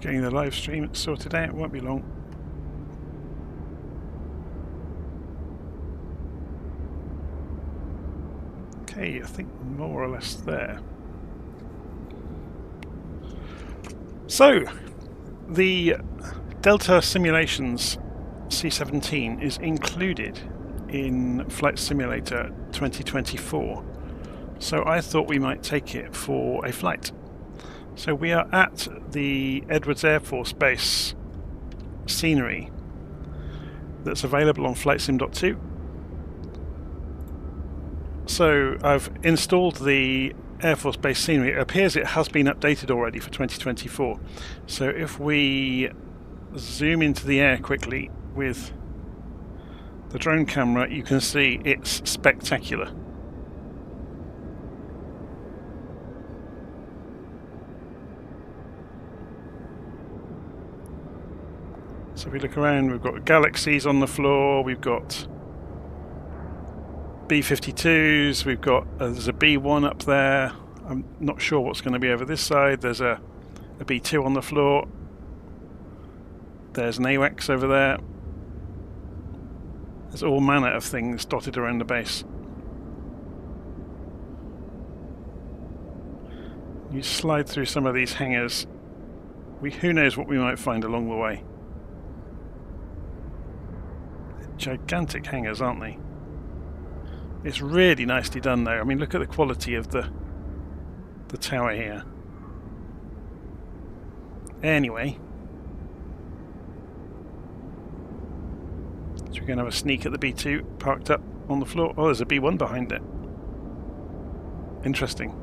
getting the live stream sorted out, it won't be long. Okay, I think more or less there. So, the Delta Simulations C-17 is included in Flight Simulator 2024. So I thought we might take it for a flight. So we are at the Edwards Air Force Base scenery that's available on FlightSim.2. So I've installed the Air Force Base scenery. It appears it has been updated already for 2024. So if we zoom into the air quickly with the drone camera, you can see it's spectacular. So if we look around, we've got Galaxies on the floor, we've got B-52s, we've got there's a B-1 up there. I'm not sure what's going to be over this side. There's a B-2 on the floor. There's an AWACS over there. There's all manner of things dotted around the base. You slide through some of these hangars. Who knows what we might find along the way. Gigantic hangars, aren't they? It's really nicely done though. I mean, look at the quality of the tower here. Anyway, so we're going to have a sneak at the B2 parked up on the floor. Oh, there's a B1 behind it. Interesting.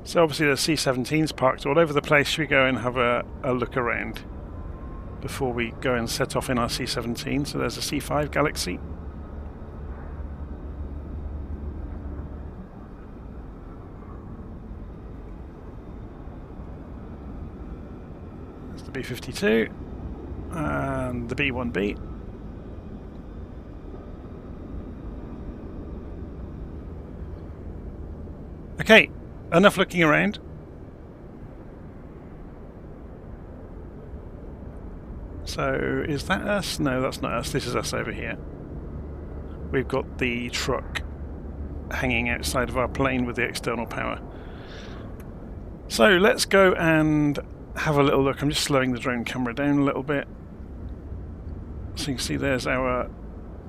So obviously the C-17's parked all over the place. Should we go and have a look around before we go and set off in our C-17? So there's a C-5 Galaxy. There's the B-52 and the B-1B. Okay, enough looking around. So, is that us? No, that's not us. This is us over here. We've got the truck hanging outside of our plane with the external power. So, let's go and have a little look. I'm just slowing the drone camera down a little bit. So you can see there's our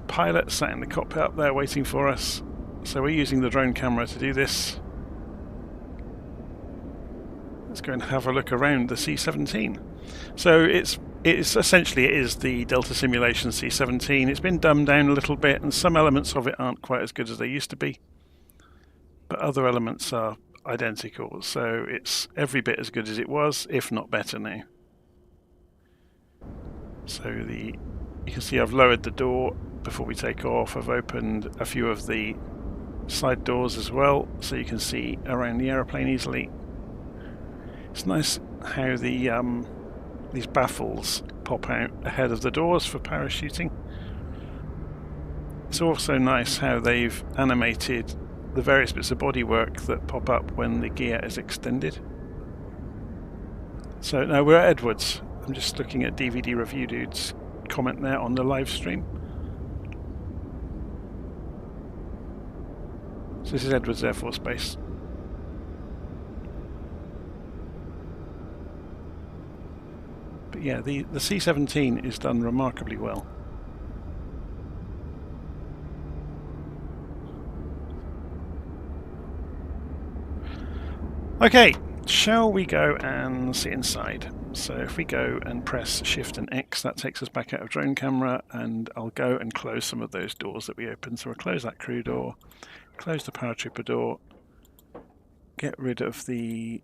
pilot sat in the cockpit up there waiting for us. So we're using the drone camera to do this. Let's go and have a look around the C-17. So it's essentially it is the Delta Simulation C-17. It's been dumbed down a little bit, and some elements of it aren't quite as good as they used to be, but other elements are identical. So it's every bit as good as it was, if not better now. So you can see I've lowered the door before we take off. I've opened a few of the side doors as well, so you can see around the aeroplane easily. It's nice how these baffles pop out ahead of the doors for parachuting. It's also nice how they've animated the various bits of bodywork that pop up when the gear is extended. So now we're at Edwards. I'm just looking at DVD Review Dude's comment there on the live stream. So this is Edwards Air Force Base. But yeah, the C-17 is done remarkably well. Okay, shall we go and sit inside? So if we go and press Shift and X, that takes us back out of drone camera, and I'll go and close some of those doors that we opened. So we'll close that crew door, close the paratrooper door, get rid of the...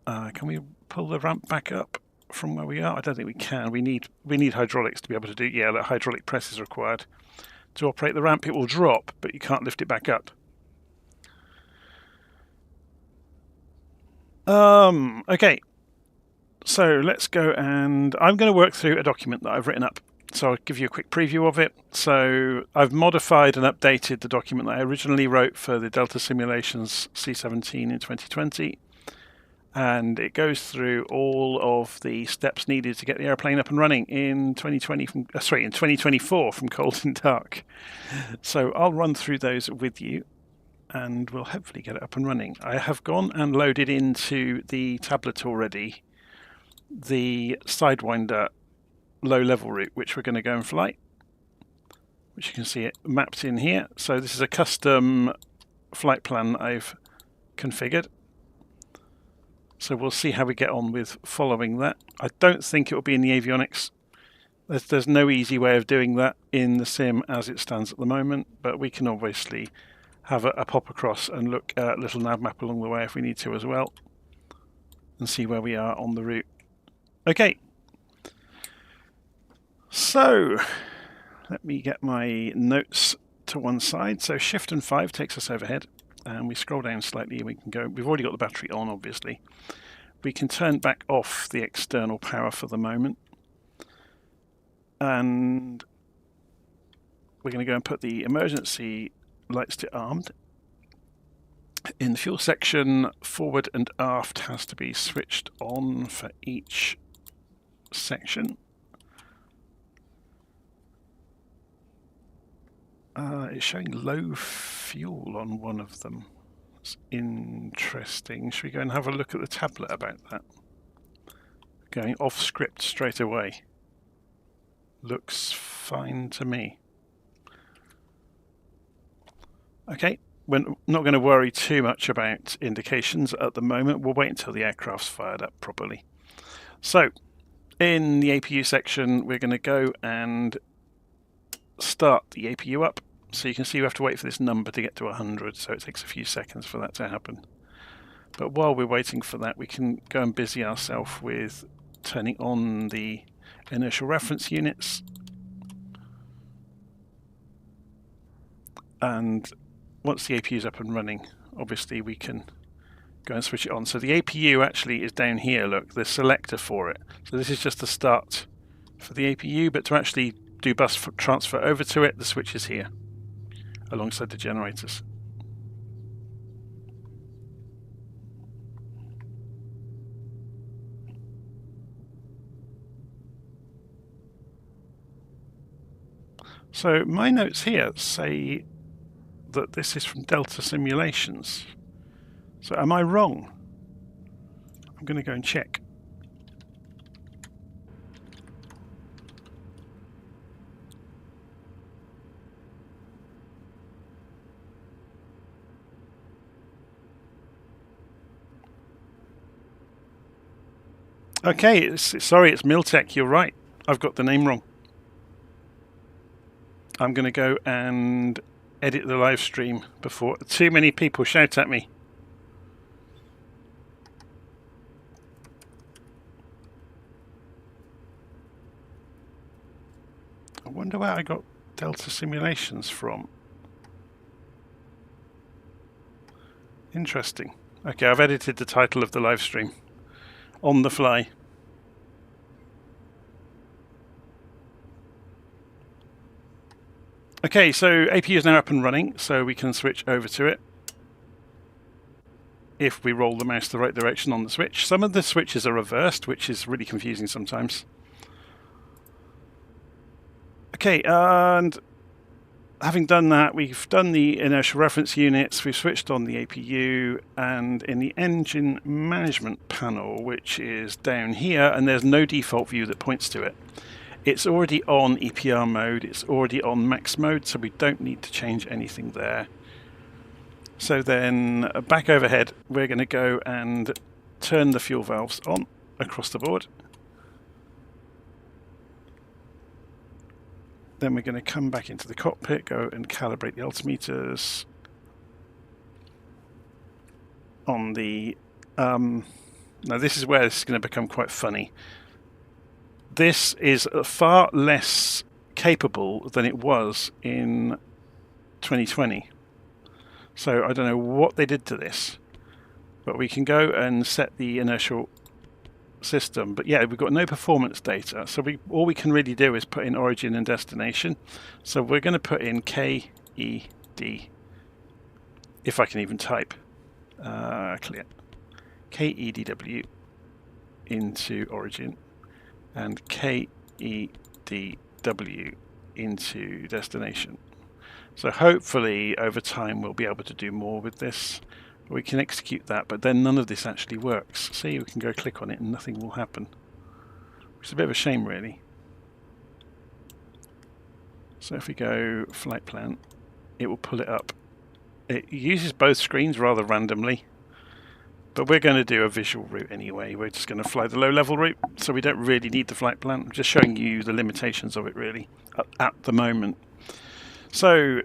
can we pull the ramp back up from where we are? I don't think we can. We need hydraulics to be able to do... Yeah, that hydraulic press is required to operate the ramp. It will drop, but you can't lift it back up. Okay, so let's go, and I'm going to work through a document that I've written up. So I'll give you a quick preview of it. So I've modified and updated the document that I originally wrote for the Delta Simulations C-17 in 2020. and it goes through all of the steps needed to get the airplane up and running in 2024 from cold and dark. So I'll run through those with you, and we'll hopefully get it up and running. I have gone and loaded into the tablet already the Sidewinder Low Level route, which we're going to go and fly, which you can see it mapped in here. So this is a custom flight plan I've configured. So we'll see how we get on with following that. I don't think it will be in the avionics. There's no easy way of doing that in the sim as it stands at the moment, but we can obviously have a pop across and look at LittleNavMap along the way if we need to as well, and see where we are on the route. Okay, so let me get my notes to one side. So Shift and 5 takes us overhead, and we scroll down slightly and we can go. We've already got the battery on, obviously. We can turn back off the external power for the moment, and we're going to go and put the emergency lights to armed. In the fuel section, forward and aft has to be switched on for each section. It's showing low fuel on one of them. It's interesting. Should we go and have a look at the tablet about that? Going off script straight away. Looks fine to me. Okay, we're not going to worry too much about indications at the moment. We'll wait until the aircraft's fired up properly. So, in the APU section, we're going to go and start the APU up. So you can see we have to wait for this number to get to 100, so it takes a few seconds for that to happen. But while we're waiting for that, we can go and busy ourselves with turning on the inertial reference units. And once the APU is up and running, obviously we can go and switch it on. So the APU actually is down here, look, the selector for it. So this is just the start for the APU, but to actually do bus transfer over to it, the switch is here, alongside the generators. So my notes here say that this is from Delta Simulations. So am I wrong? I'm going to go and check. Okay, sorry, it's Miltech. You're right. I've got the name wrong. I'm going to go and edit the live stream before too many people shout at me. I wonder where I got Delta Simulations from. Interesting. Okay, I've edited the title of the live stream on the fly. Okay, so APU is now up and running, so we can switch over to it if we roll the mouse the right direction on the switch. Some of the switches are reversed, which is really confusing sometimes. Okay, and having done that, we've done the inertial reference units, we've switched on the APU, and in the engine management panel, which is down here, and there's no default view that points to it. It's already on EPR mode, it's already on max mode, so we don't need to change anything there. So then, back overhead, we're going to go and turn the fuel valves on across the board. Then we're going to come back into the cockpit, go and calibrate the altimeters on the... now this is where this is going to become quite funny. This is far less capable than it was in 2020. So I don't know what they did to this, but we can go and set the inertial system. But yeah, we've got no performance data, so all we can really do is put in origin and destination. So we're going to put in KED, if I can even type. Clear. KEDW into origin and KEDW into destination. So hopefully over time we'll be able to do more with this. We can execute that, but then none of this actually works. See, we can go click on it and nothing will happen, which is a bit of a shame really. So if we go flight plan, it will pull it up. It uses both screens rather randomly, but we're going to do a visual route anyway. We're just going to fly the low level route, so we don't really need the flight plan. I'm just showing you the limitations of it really at the moment. So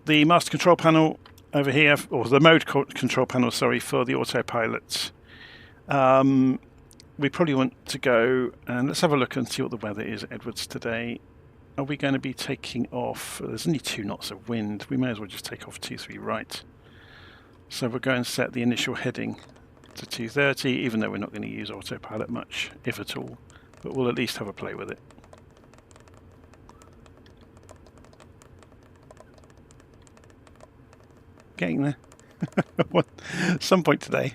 the master control panel over here, or the mode control panel, sorry, for the autopilot. We probably want to go and let's have a look and see what the weather is at Edwards today. Are we going to be taking off? There's only 2 knots of wind. We may as well just take off 23 right. So we'll go and set the initial heading to 230, even though we're not going to use autopilot much, if at all. But we'll at least have a play with it. Getting there. Some point today.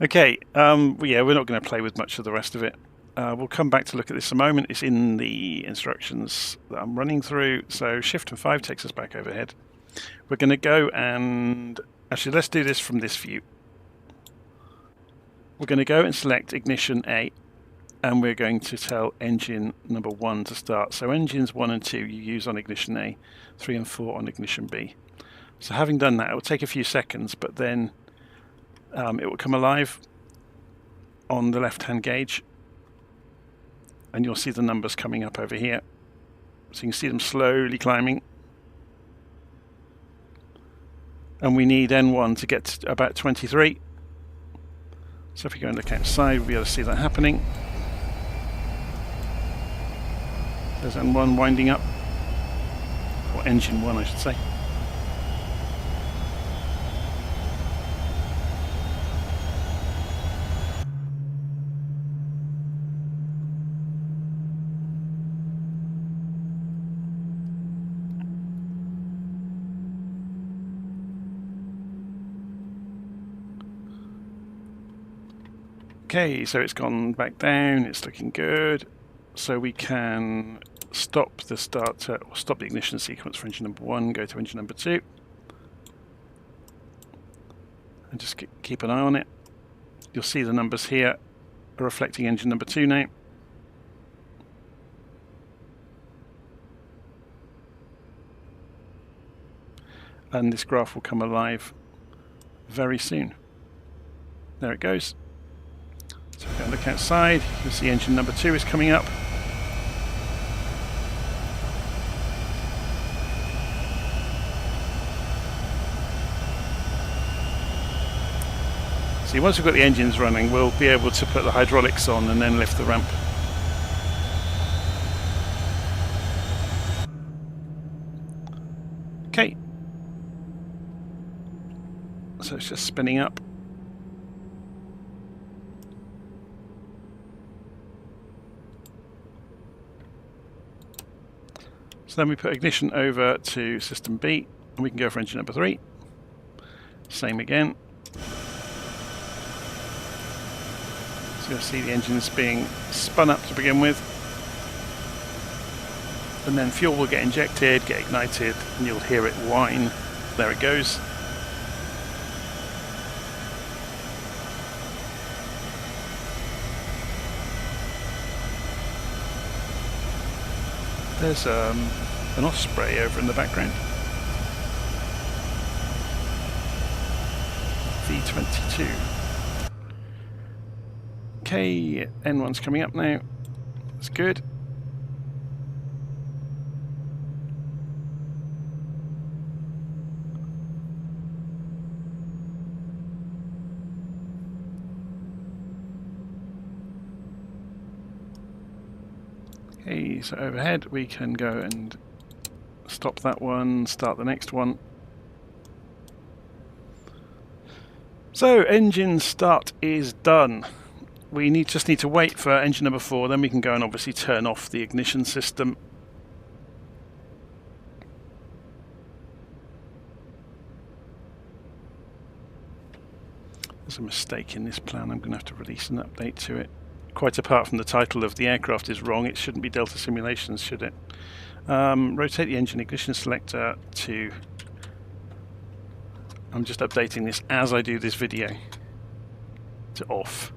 Okay, yeah, we're not going to play with much of the rest of it. We'll come back to look at this in a moment. It's in the instructions that I'm running through. So Shift and 5 takes us back overhead. We're going to go and... Actually, let's do this from this view. We're going to go and select Ignition A. And we're going to tell engine number 1 to start. So engines 1 and 2 you use on Ignition A, 3 and 4 on Ignition B. So having done that, it will take a few seconds, but then it will come alive on the left-hand gauge. And you'll see the numbers coming up over here. So you can see them slowly climbing. And we need N1 to get to about 23. So if we go and look outside, we'll be able to see that happening. There's N1 winding up, or engine 1 I should say. Okay, so it's gone back down, it's looking good. So we can stop the starter, or stop the ignition sequence for engine number 1, go to engine number 2. And just keep an eye on it. You'll see the numbers here are reflecting engine number 2 now. And this graph will come alive very soon. There it goes. So if we go and look outside, you'll see engine number 2 is coming up. See, once we've got the engines running, we'll be able to put the hydraulics on and then lift the ramp. Okay. So it's just spinning up. So then we put ignition over to system B, and we can go for engine number 3. Same again. So you'll see the engines being spun up to begin with. And then fuel will get injected, get ignited, and you'll hear it whine. There it goes. There's an Osprey over in the background. V22. Okay, N1's coming up now. That's good. Okay, so overhead we can go and stop that one, start the next one. So engine start is done. We just need to wait for engine number 4, then we can go and obviously turn off the ignition system. There's a mistake in this plan. I'm going to have to release an update to it. Quite apart from the title of the aircraft is wrong, it shouldn't be Delta Simulations, should it? Rotate the engine ignition selector to... I'm just updating this as I do this video to off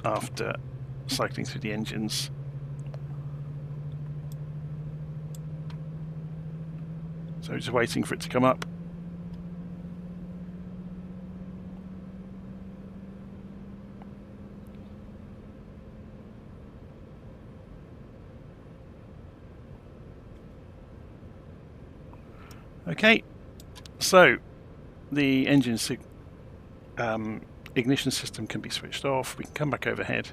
after cycling through the engines. So just waiting for it to come up. Okay, so the engine ignition system can be switched off. We can come back overhead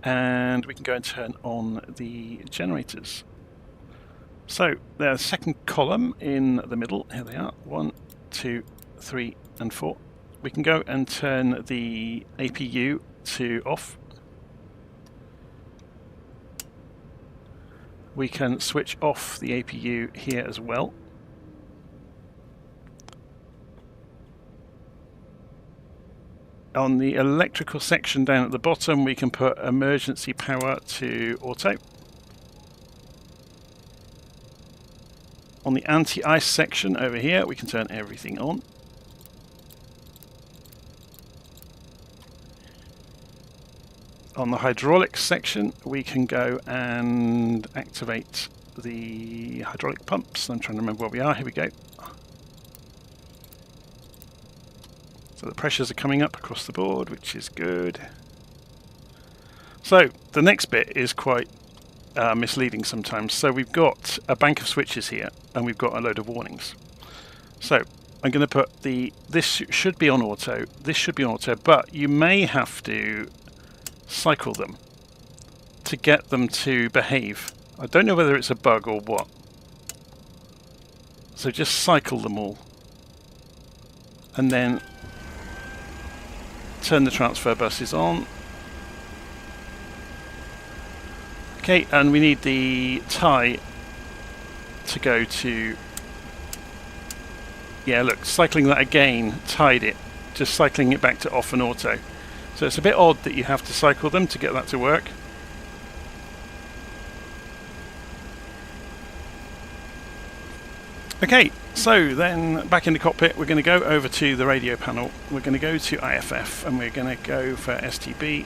and we can go and turn on the generators. So there's a second column in the middle. Here they are, 1, 2, 3 and 4. We can go and turn the APU to off. We can switch off the APU here as well. On the electrical section down at the bottom, we can put emergency power to auto. On the anti-ice section over here, we can turn everything on. On the hydraulics section, we can go and activate the hydraulic pumps. I'm trying to remember where we are. Here we go. So the pressures are coming up across the board, which is good. So the next bit is quite misleading sometimes. So we've got a bank of switches here, and we've got a load of warnings. So I'm going to put this should be on auto, this should be on auto, but you may have to cycle them to get them to behave. I don't know whether it's a bug or what. So just cycle them all. And then turn the transfer buses on. Okay, and we need the tie to go to... Yeah, look, cycling that again tied it. Just cycling it back to off and auto. So it's a bit odd that you have to cycle them to get that to work. Okay, so then back in the cockpit, we're going to go over to the radio panel. We're going to go to IFF and we're going to go for STB.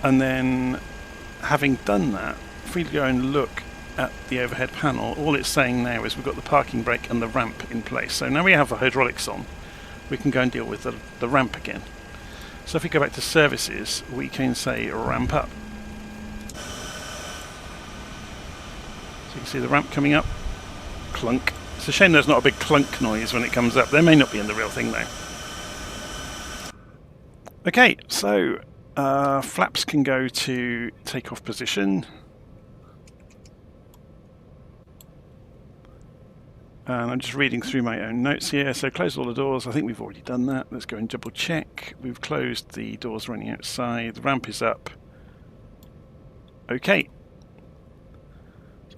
And then, having done that, if we go and look at the overhead panel, all it's saying now is we've got the parking brake and the ramp in place. So now we have the hydraulics on, we can go and deal with the ramp again. So if we go back to services, we can say ramp up. So you can see the ramp coming up. Clunk. It's a shame there's not a big clunk noise when it comes up. There may not be in the real thing though. Okay, so flaps can go to takeoff position. And I'm just reading through my own notes here. So close all the doors. I think we've already done that. Let's go and double check. We've closed the doors running outside. The ramp is up. Okay.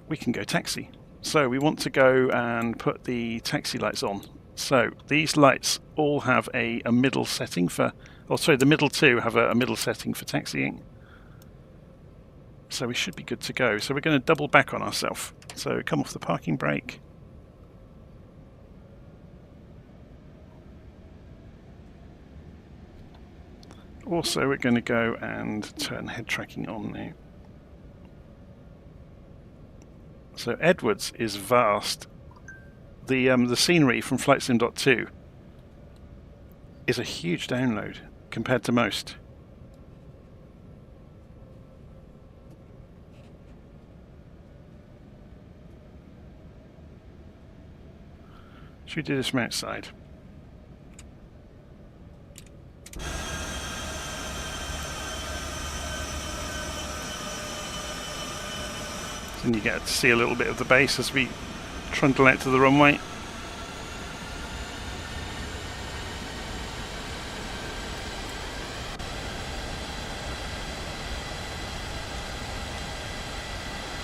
We can go taxi. So we want to go and put the taxi lights on. So these lights all have a middle setting for... Oh, sorry, the middle two have a middle setting for taxiing. So we should be good to go. So we're going to double back on ourselves. So come off the parking brake. Also, we're going to go and turn head tracking on now. So Edwards is vast. The scenery from FlightSim.2 is a huge download compared to most. Should we do this from outside? And you get to see a little bit of the base as we trundle out to the runway.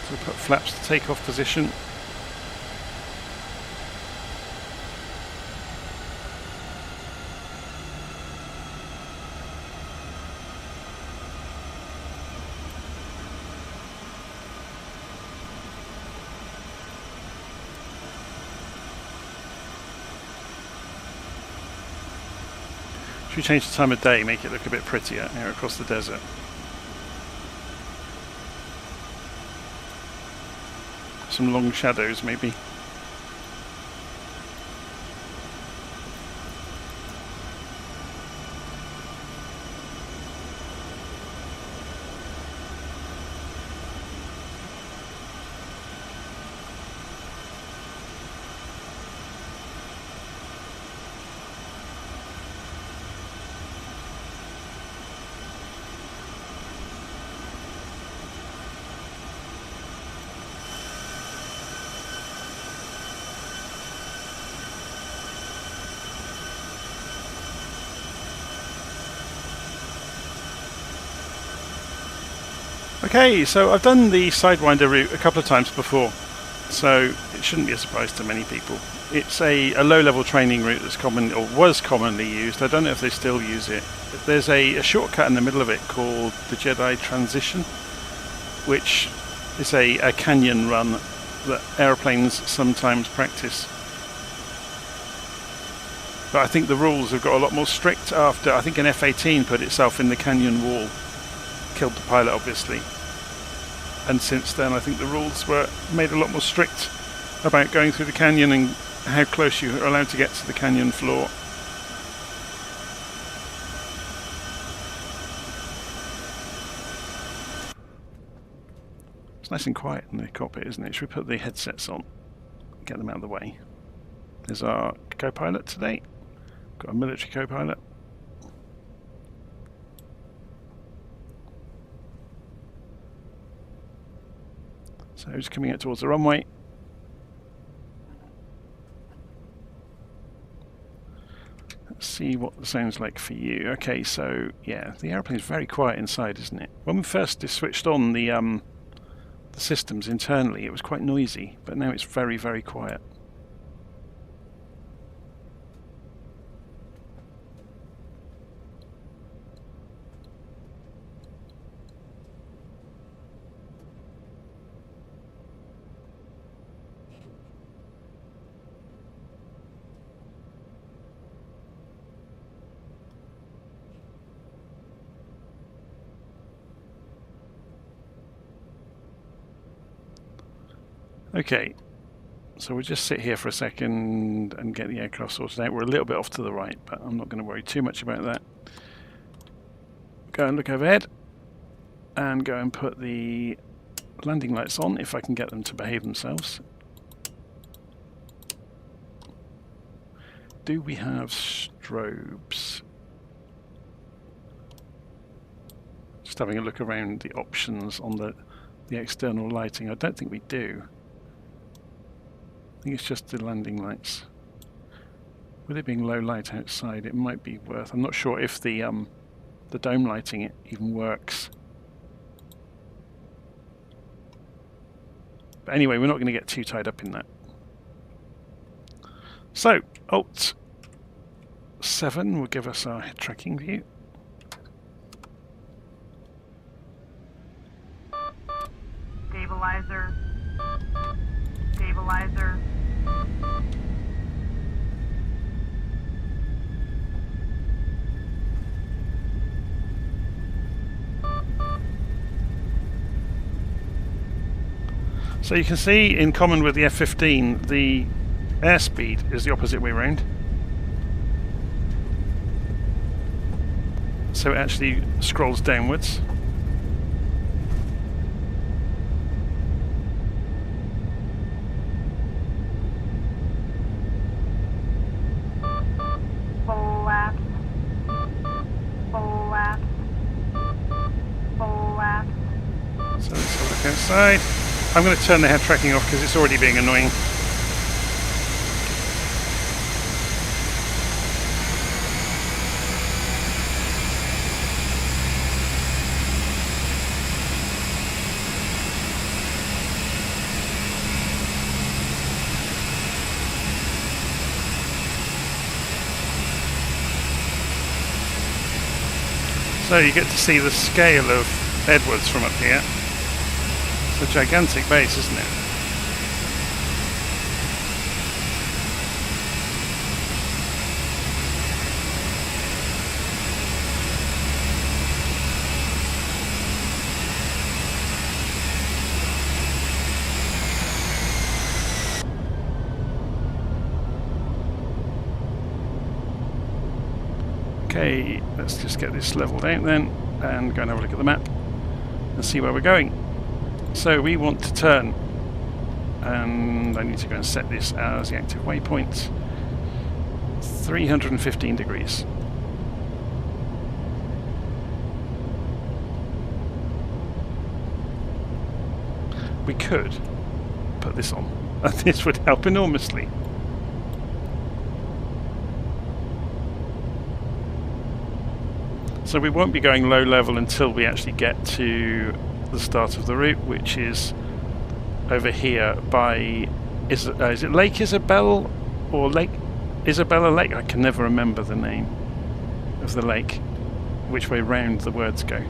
So we put flaps to takeoff position. Should we change the time of day, make it look a bit prettier here across the desert? Some long shadows maybe. Okay, so I've done the Sidewinder route a couple of times before, so it shouldn't be a surprise to many people. It's a low-level training route that's common, or was commonly used. I don't know if they still use it. There's a shortcut in the middle of it called the Jedi Transition, which is a canyon run that aeroplanes sometimes practice. But I think the rules have got a lot more strict after, I think an F-18 put itself in the canyon wall. Killed the pilot, obviously, and since then I think the rules were made a lot more strict about going through the canyon and how close you are allowed to get to the canyon floor. It's nice and quiet in the cockpit, isn't it? Should we put the headsets on, get them out of the way? There's our co-pilot today. Got a military co-pilot. So just coming out towards the runway. Let's see what the sound's like for you. Okay, so yeah, the airplane's very quiet inside, isn't it? When we first switched on the systems internally, it was quite noisy, but now it's very, very quiet. Okay, so we'll just sit here for a second and get the aircraft sorted out. We're a little bit off to the right, but I'm not going to worry too much about that. Go and look overhead and go and put the landing lights on if I can get them to behave themselves. Do we have strobes? Just having a look around the options on the external lighting. I don't think we do. I think it's just the landing lights. With it being low light outside, it might be worth. I'm not sure if the dome lighting it even works. But anyway, we're not going to get too tied up in that. So, Alt 7 will give us our head tracking view. Stabilizer. Stabilizer. So you can see, in common with the F-15, the airspeed is the opposite way around. So it actually scrolls downwards. So let's have a look outside. I'm going to turn the head tracking off because it's already being annoying. So you get to see the scale of Edwards from up here. It's a gigantic base, isn't it? Okay, let's just get this leveled out then and go and have a look at the map and see where we're going. So we want to turn, and I need to go and set this as the active waypoint. 315 degrees. We could put this on, and this would help enormously. So we won't be going low level until we actually get to the start of the route, which is over here by, is it Lake Isabel or Lake Isabella Lake? I can never remember the name of the lake, which way round the words go.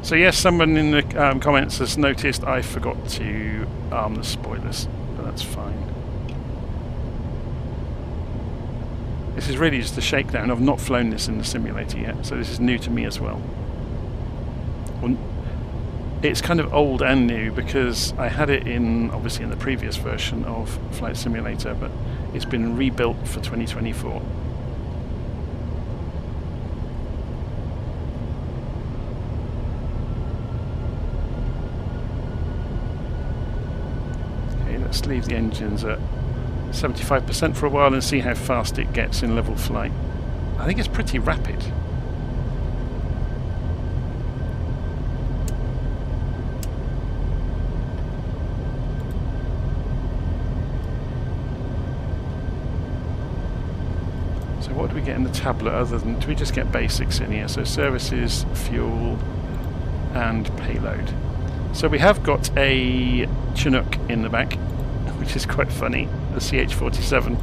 So yes, someone in the comments has noticed I forgot to arm the spoilers, but that's fine. This is really just a shakedown. I've not flown this in the simulator yet, so this is new to me as well. It's kind of old and new because I had it in, obviously, in the previous version of Flight Simulator, but it's been rebuilt for 2024. Okay, let's leave the engines at 75% for a while and see how fast it gets in level flight. I think it's pretty rapid. So what do we get in the tablet other than, do we just get basics in here? So services, fuel and payload. So we have got a Chinook in the back, which is quite funny, the CH-47.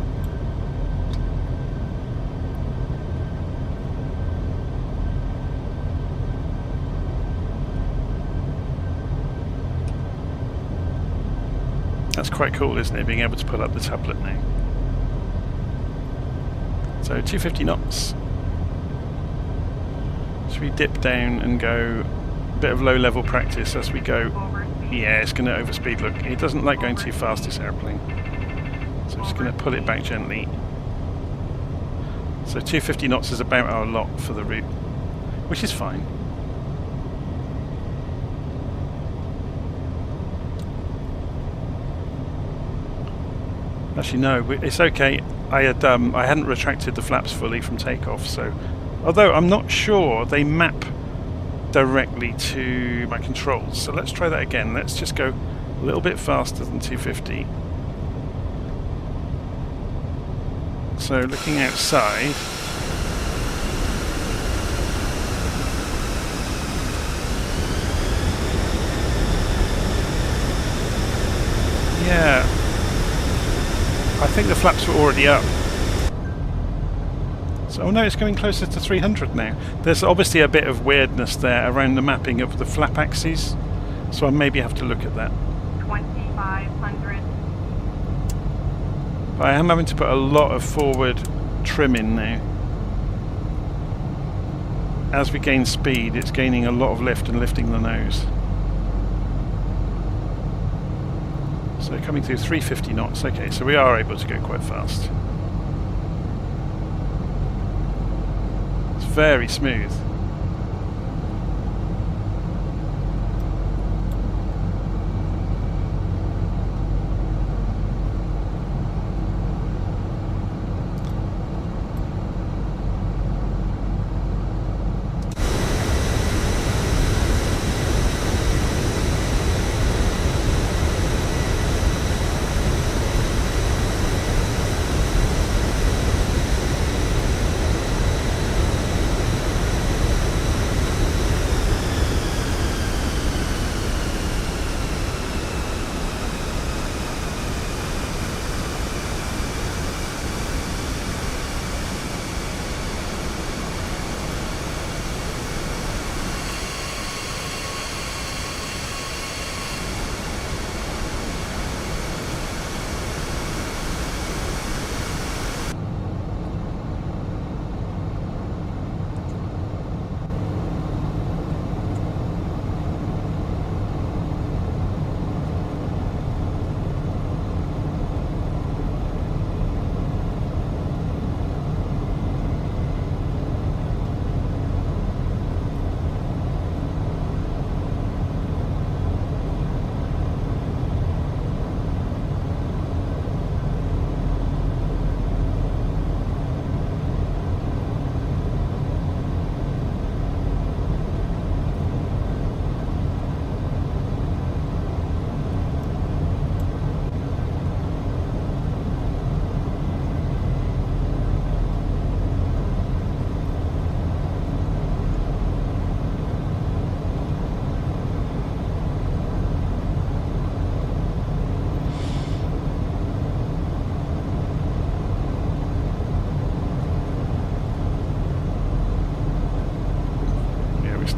That's quite cool, isn't it, being able to pull up the tablet now. So 250 knots. Should we dip down and go a bit of low level practice as we go? Yeah, it's going to overspeed. Look, it doesn't like going too fast, this airplane. So I'm just going to pull it back gently. So 250 knots is about our lot for the route, which is fine. Actually, no, it's okay. I hadn't retracted the flaps fully from takeoff, so although I'm not sure they map directly to my controls, so let's try that again. Let's just go a little bit faster than 250. So looking outside, yeah, I think the flaps were already up. So, oh no, it's going closer to 300 now. There's obviously a bit of weirdness there around the mapping of the flap axes, so I maybe have to look at that. 2500. But I am having to put a lot of forward trim in now. As we gain speed, it's gaining a lot of lift and lifting the nose. So coming through 350 knots, okay, so we are able to go quite fast. It's very smooth.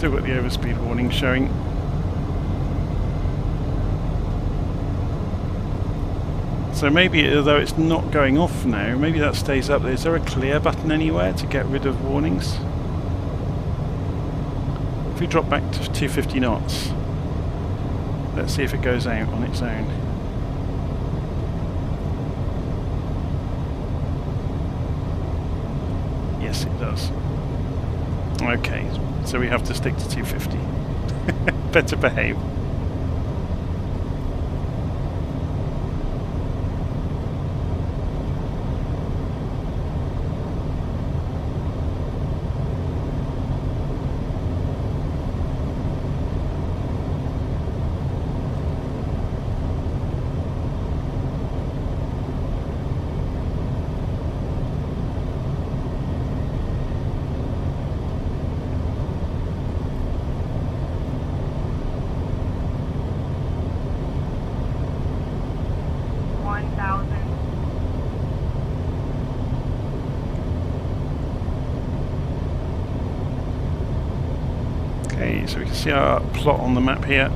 Still got the overspeed warning showing. So maybe, although it's not going off now, maybe that stays up there. Is there a clear button anywhere to get rid of warnings? If we drop back to 250 knots, let's see if it goes out on its own. Yes, it does. Okay, so we have to stick to 250. Better behave. So we can see our plot on the map here,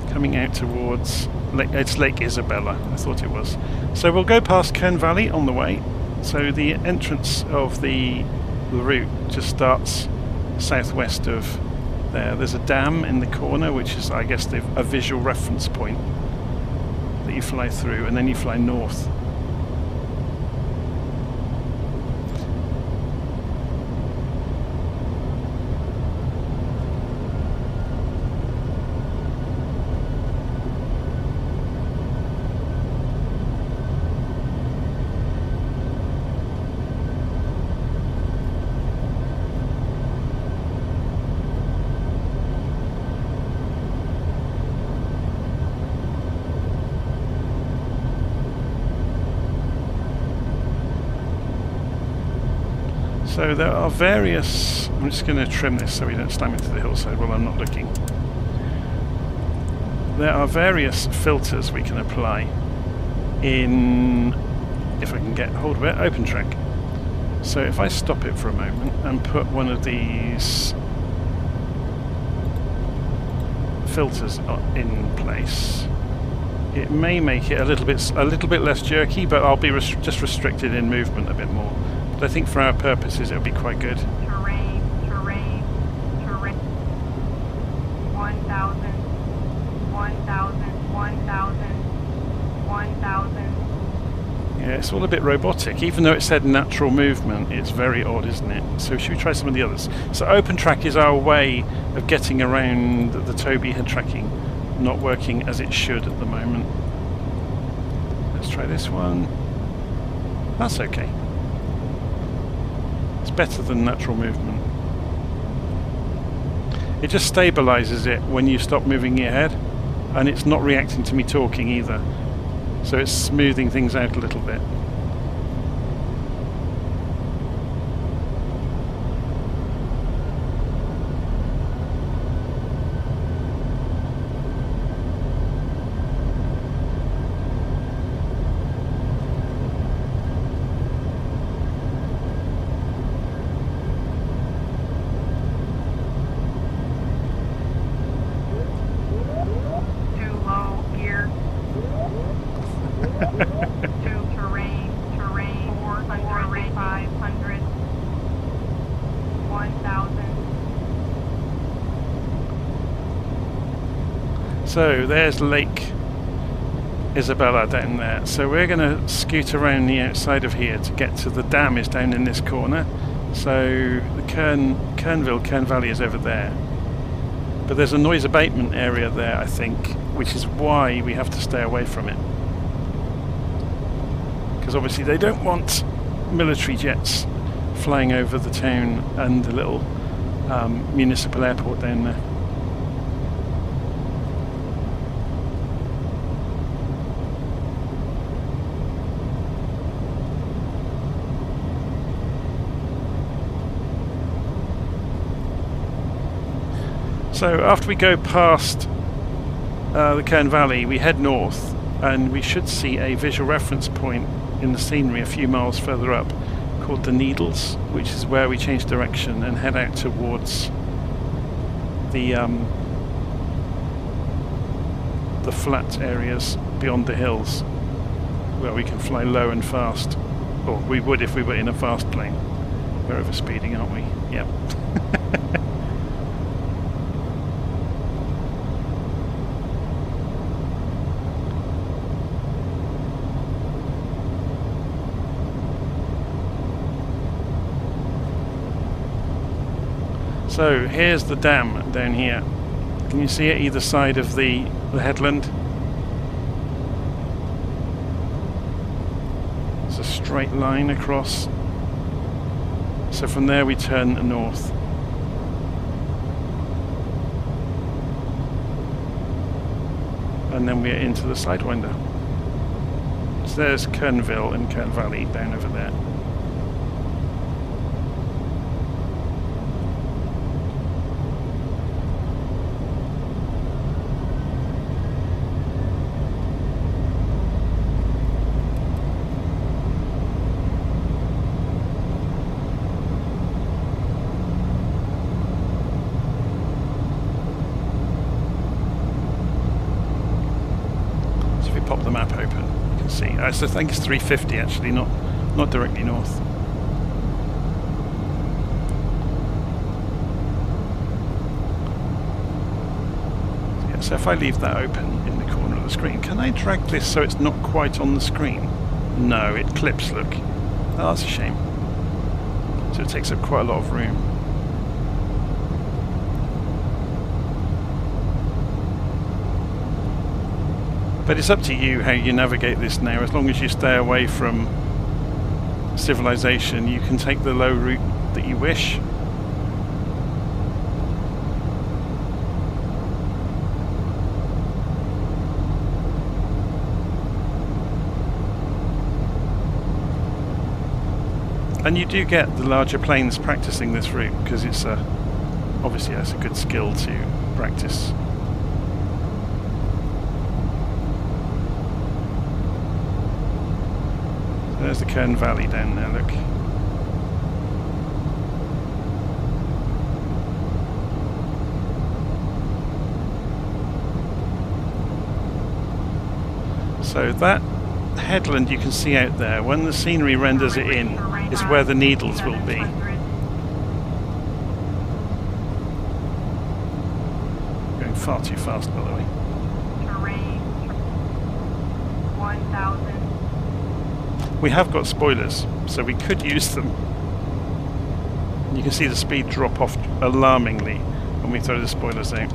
coming out towards it's Lake Isabella, I thought it was. So we'll go past Kern Valley on the way. So the entrance of the route just starts southwest of there. There's a dam in the corner, which is, I guess, a visual reference point that you fly through, and then you fly north. So there are various, I'm just going to trim this so we don't slam into the hillside while I'm not looking. There are various filters we can apply in, if I can get hold of it, OpenTrack. So if I stop it for a moment and put one of these filters in place, it may make it a little bit less jerky, but I'll be just restricted in movement a bit more. But I think for our purposes it'll be quite good. Terrain. 1,000. 1,000. Yeah, it's all a bit robotic. Even though it said natural movement, it's very odd, isn't it? So should we try some of the others? So OpenTrack is our way of getting around the Tobii head tracking not working as it should at the moment. Let's try this one. That's okay. It's better than natural movement. It just stabilizes it when you stop moving your head, and it's not reacting to me talking either. So it's smoothing things out a little bit. So there's Lake Isabella down there. So we're going to scoot around the outside of here to get to the dam is down in this corner. So the Kern Valley is over there. But there's a noise abatement area there, I think, which is why we have to stay away from it. Because obviously they don't want military jets flying over the town and the little municipal airport down there. So after we go past the Kern Valley, we head north, and we should see a visual reference point in the scenery a few miles further up called the Needles, which is where we change direction and head out towards the flat areas beyond the hills where we can fly low and fast, or we would if we were in a fast plane. We're over speeding, aren't we? Yep. So here's the dam down here. Can you see it either side of the headland? It's a straight line across. So from there we turn north. And then we're into the Sidewinder. So there's Kernville and Kern Valley down over there. Pop the map open, you can see. I think it's 350 actually, not directly north. Yeah, so if I leave that open in the corner of the screen, can I drag this so it's not quite on the screen? No, it clips, look. Oh, that's a shame. So it takes up quite a lot of room. But it's up to you how you navigate this now. As long as you stay away from civilization, you can take the low route that you wish. And you do get the larger planes practicing this route, because it's obviously it's a good skill to practice. There's the Kern Valley down there, look. So that headland you can see out there, when the scenery renders it in, is where the needles will be. Going far too fast, by the way. Terrain 1000. We have got spoilers, so we could use them. You can see the speed drop off alarmingly when we throw the spoilers out.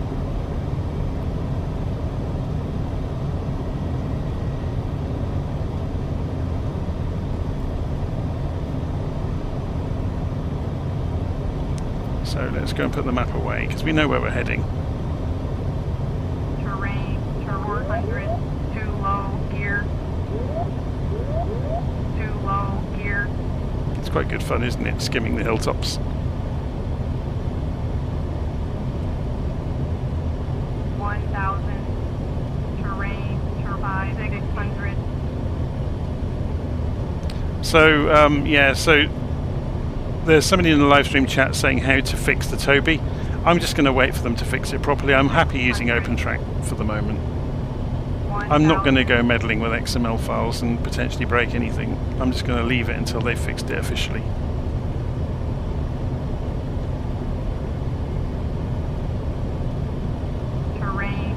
So let's go and put the map away, because we know where we're heading. Terrain 400. Too low gear. Low gear. It's quite good fun, isn't it? Skimming the hilltops. Terrain turbine 600. So yeah, so there's somebody in the live stream chat saying how to fix the Toby. I'm just going to wait for them to fix it properly. I'm happy using OpenTrack for the moment. I'm not going to go meddling with XML files and potentially break anything. I'm just going to leave it until they've fixed it officially. Terrain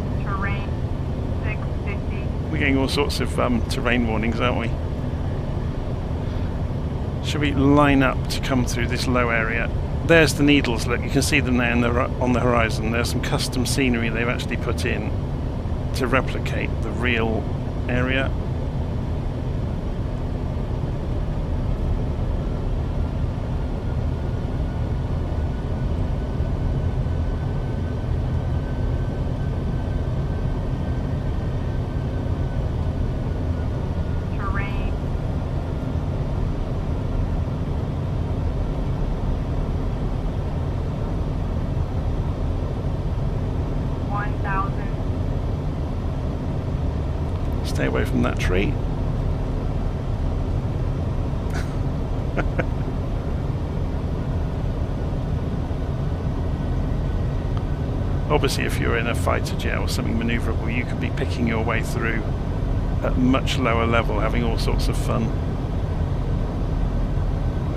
650. We're getting all sorts of terrain warnings, aren't we? Should we line up to come through this low area? There's the needles, look, you can see them there on the horizon. There's some custom scenery they've actually put in to replicate the real area. Terrain 1000. Stay away from that tree. Obviously, if you're in a fighter jet or something manoeuvrable, you can be picking your way through at much lower level, having all sorts of fun.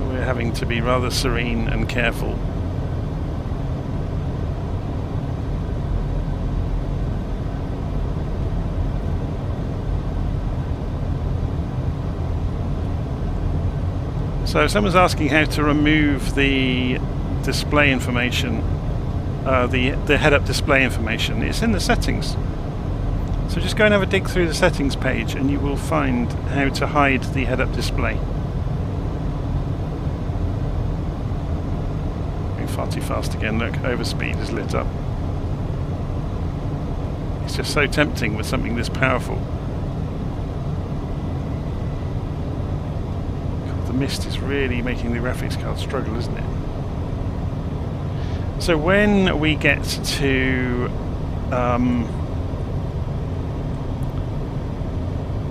We're having to be rather serene and careful. So someone's asking how to remove the display information, the head-up display information. It's in the settings. So just go and have a dig through the settings page and you will find how to hide the head-up display. Going far too fast again, look, overspeed is lit up. It's just so tempting with something this powerful. God, the mist is really making the graphics card struggle, isn't it? So when we get to let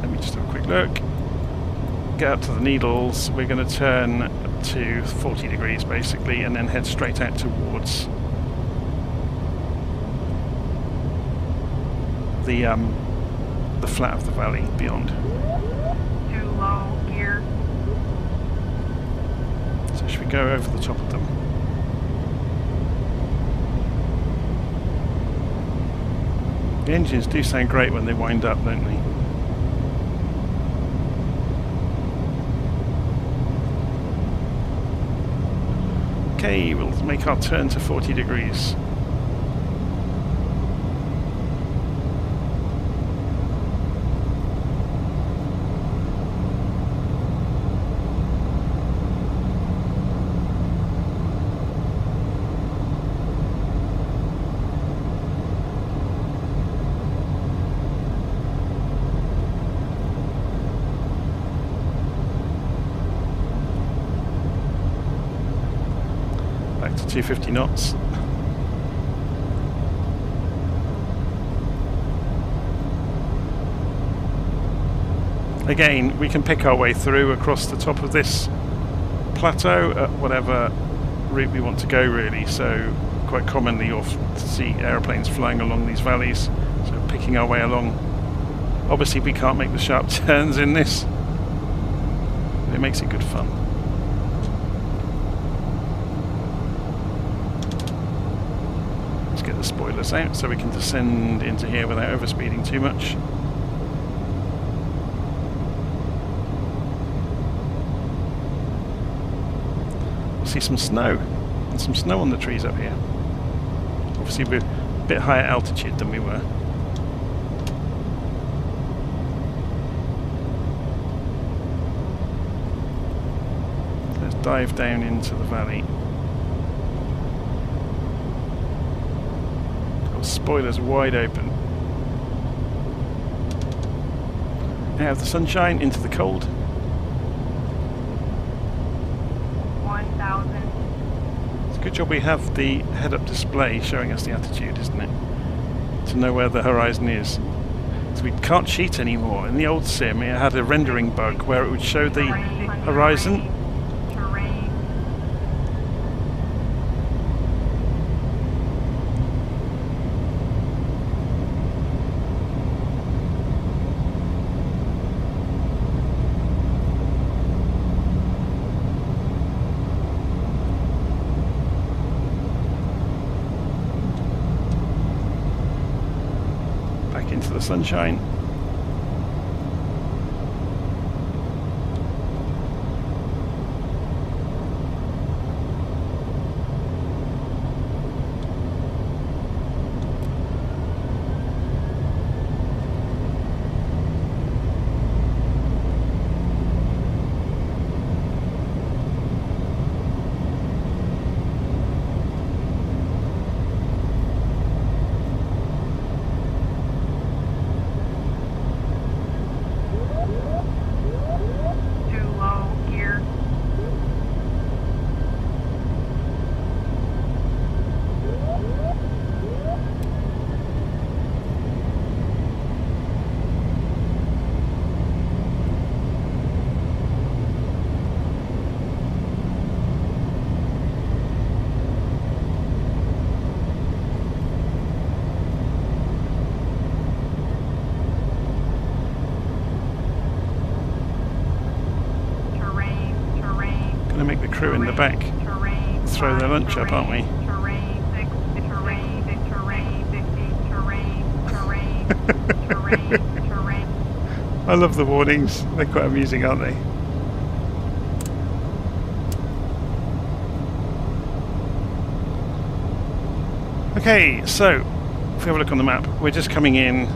me just have a quick look, get up to the needles, we're going to turn to 40 degrees basically and then head straight out towards the flat of the valley beyond. Too low gear. So should we go over the top of them? The engines do sound great when they wind up, don't they? Okay, we'll make our turn to 40 degrees. Back to 250 knots. Again, we can pick our way through across the top of this plateau at whatever route we want to go, really. So quite commonly you'll see aeroplanes flying along these valleys, so picking our way along. Obviously we can't make the sharp turns in this, but it makes it good fun. Let's get the spoilers out so we can descend into here without overspeeding too much. See some snow, and some snow on the trees up here. Obviously we're a bit higher altitude than we were. Let's dive down into the valley. Got spoilers wide open. Out of the sunshine into the cold. Good job we have the head-up display showing us the attitude, isn't it? To know where the horizon is. So we can't cheat anymore. In the old sim it had a rendering bug where it would show the horizon. Into the sunshine. make the crew in the back throw their lunch up, aren't we? I love the warnings. They're quite amusing, aren't they? Okay, so if we have a look on the map, we're just coming in,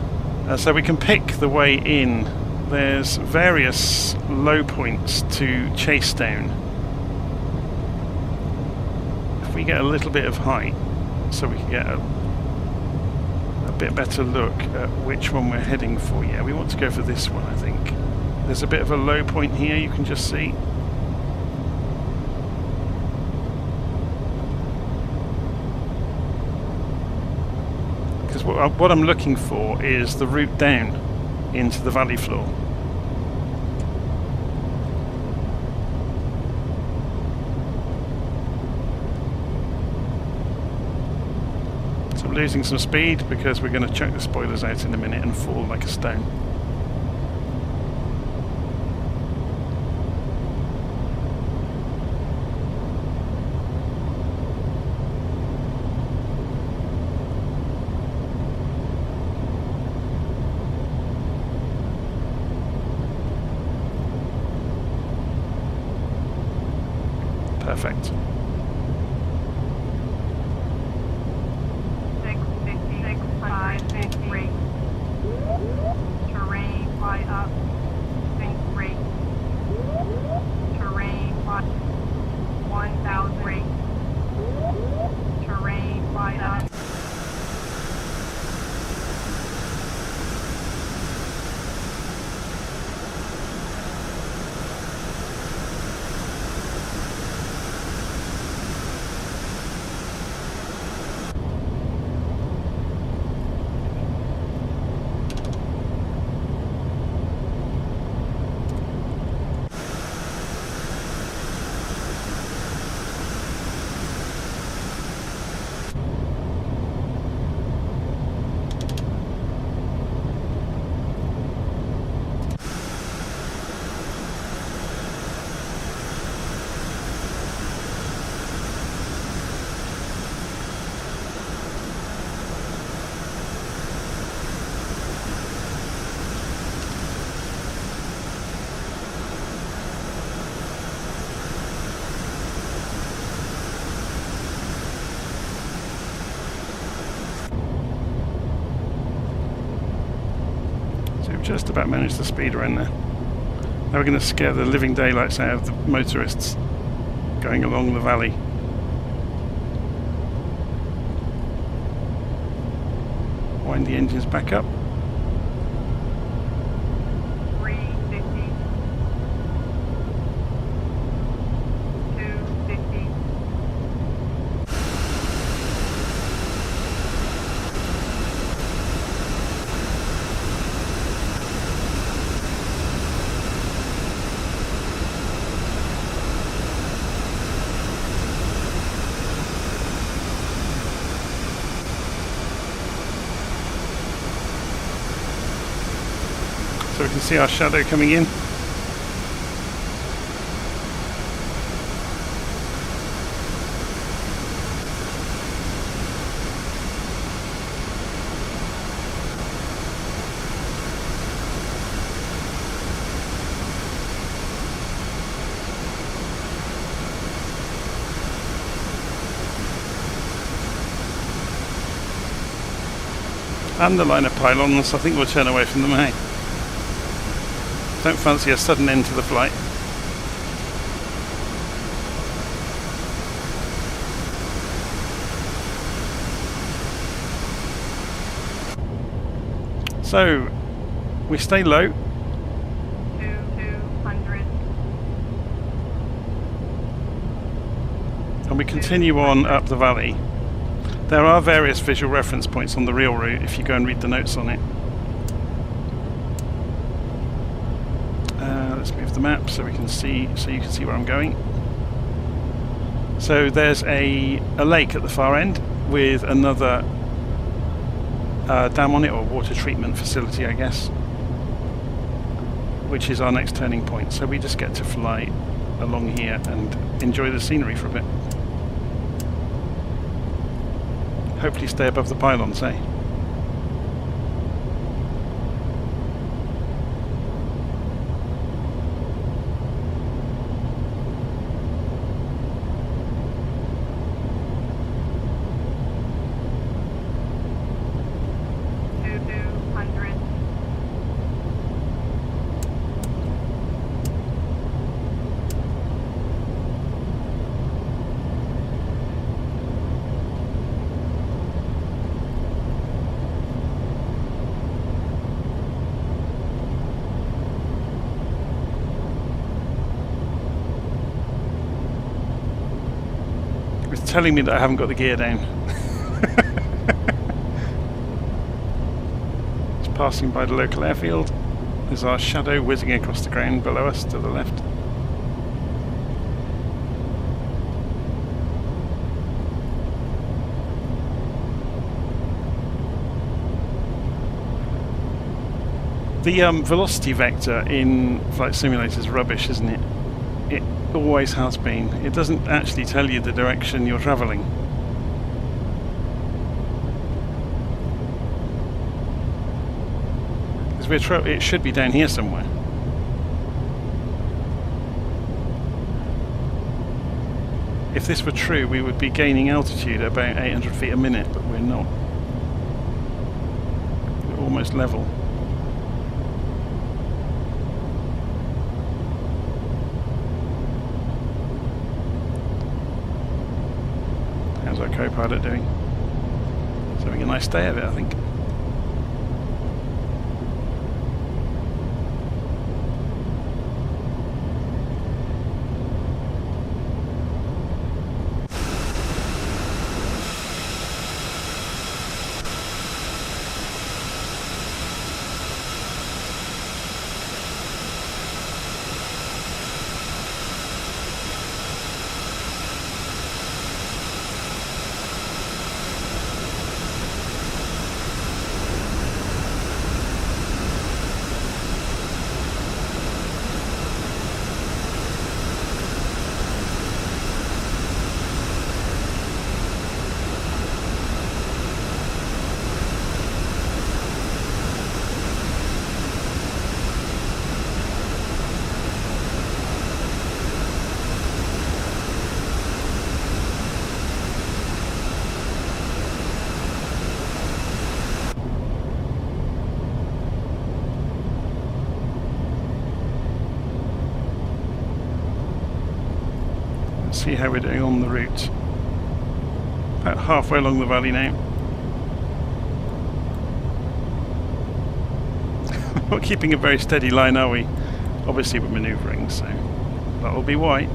so we can pick the way in. There's various low points to chase down. If we get a little bit of height, so we can get a bit better look at which one we're heading for. Yeah, we want to go for this one, I think. There's a bit of a low point here, you can just see. Because what I'm looking for is the route down into the valley floor. So I'm losing some speed because we're going to chuck the spoilers out in a minute and fall like a stone. Perfect. 650 rate. Terrain, fly up. Sync rate. Terrain, fly 1000 rate. Terrain, fly up. Just about managed the speed around there. Now we're going to scare the living daylights out of the motorists going along the valley. Wind the engines back up. 350. 250. So we can see our shadow coming in. And the line of pylons, I think we'll turn away from them, hey? Don't fancy a sudden end to the flight. So, we stay low. 200. And we continue on up the valley. There are various visual reference points on the real route if you go and read the notes on it. Let's move the map so we can see, so you can see where I'm going. So there's a lake at the far end with another dam on it, or water treatment facility, I guess, which is our next turning point. So we just get to fly along here and enjoy the scenery for a bit. Hopefully stay above the pylons, eh? It's telling me that I haven't got the gear down. It's passing by the local airfield. There's our shadow whizzing across the ground below us to the left. The velocity vector in flight simulators is rubbish, isn't it? It always has been. It doesn't actually tell you the direction you're travelling. Because it should be down here somewhere. If this were true, we would be gaining altitude at about 800 feet a minute, but we're not. We're almost level. How's our co-pilot doing? He's having a nice day of it, I think. See how we're doing on the route. About halfway along the valley now. We're not keeping a very steady line, are we? Obviously we're manoeuvring, so that'll be why.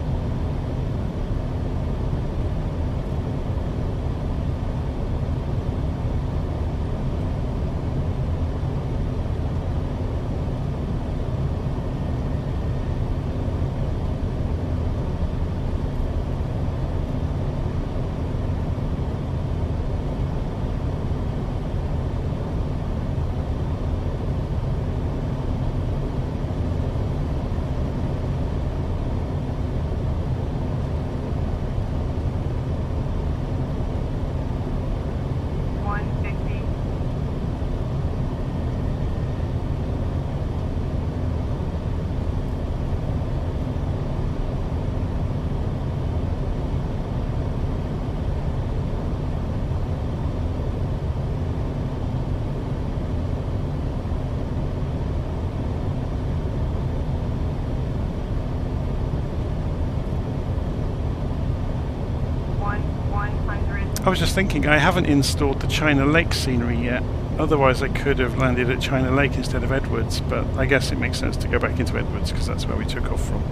I was just thinking, I haven't installed the China Lake scenery yet. Otherwise I could have landed at China Lake instead of Edwards, but I guess it makes sense to go back into Edwards because that's where we took off from.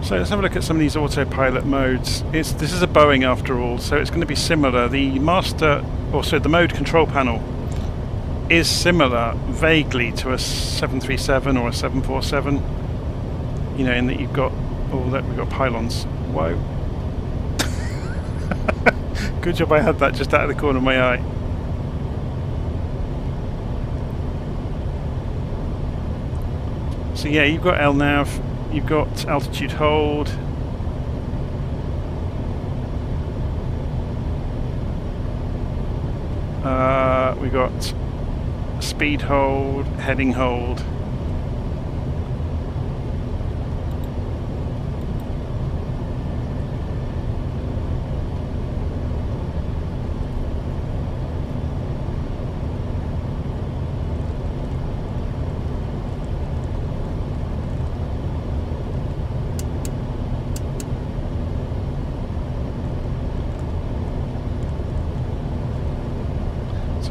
So let's have a look at some of these autopilot modes. This is a Boeing after all, so it's going to be similar. The the mode control panel is similar vaguely to a 737 or a 747. You know, in that you've got, we've got pylons. Whoa. Good job I had that just out of the corner of my eye. So yeah, you've got LNAV, you've got altitude hold. We've got speed hold, heading hold.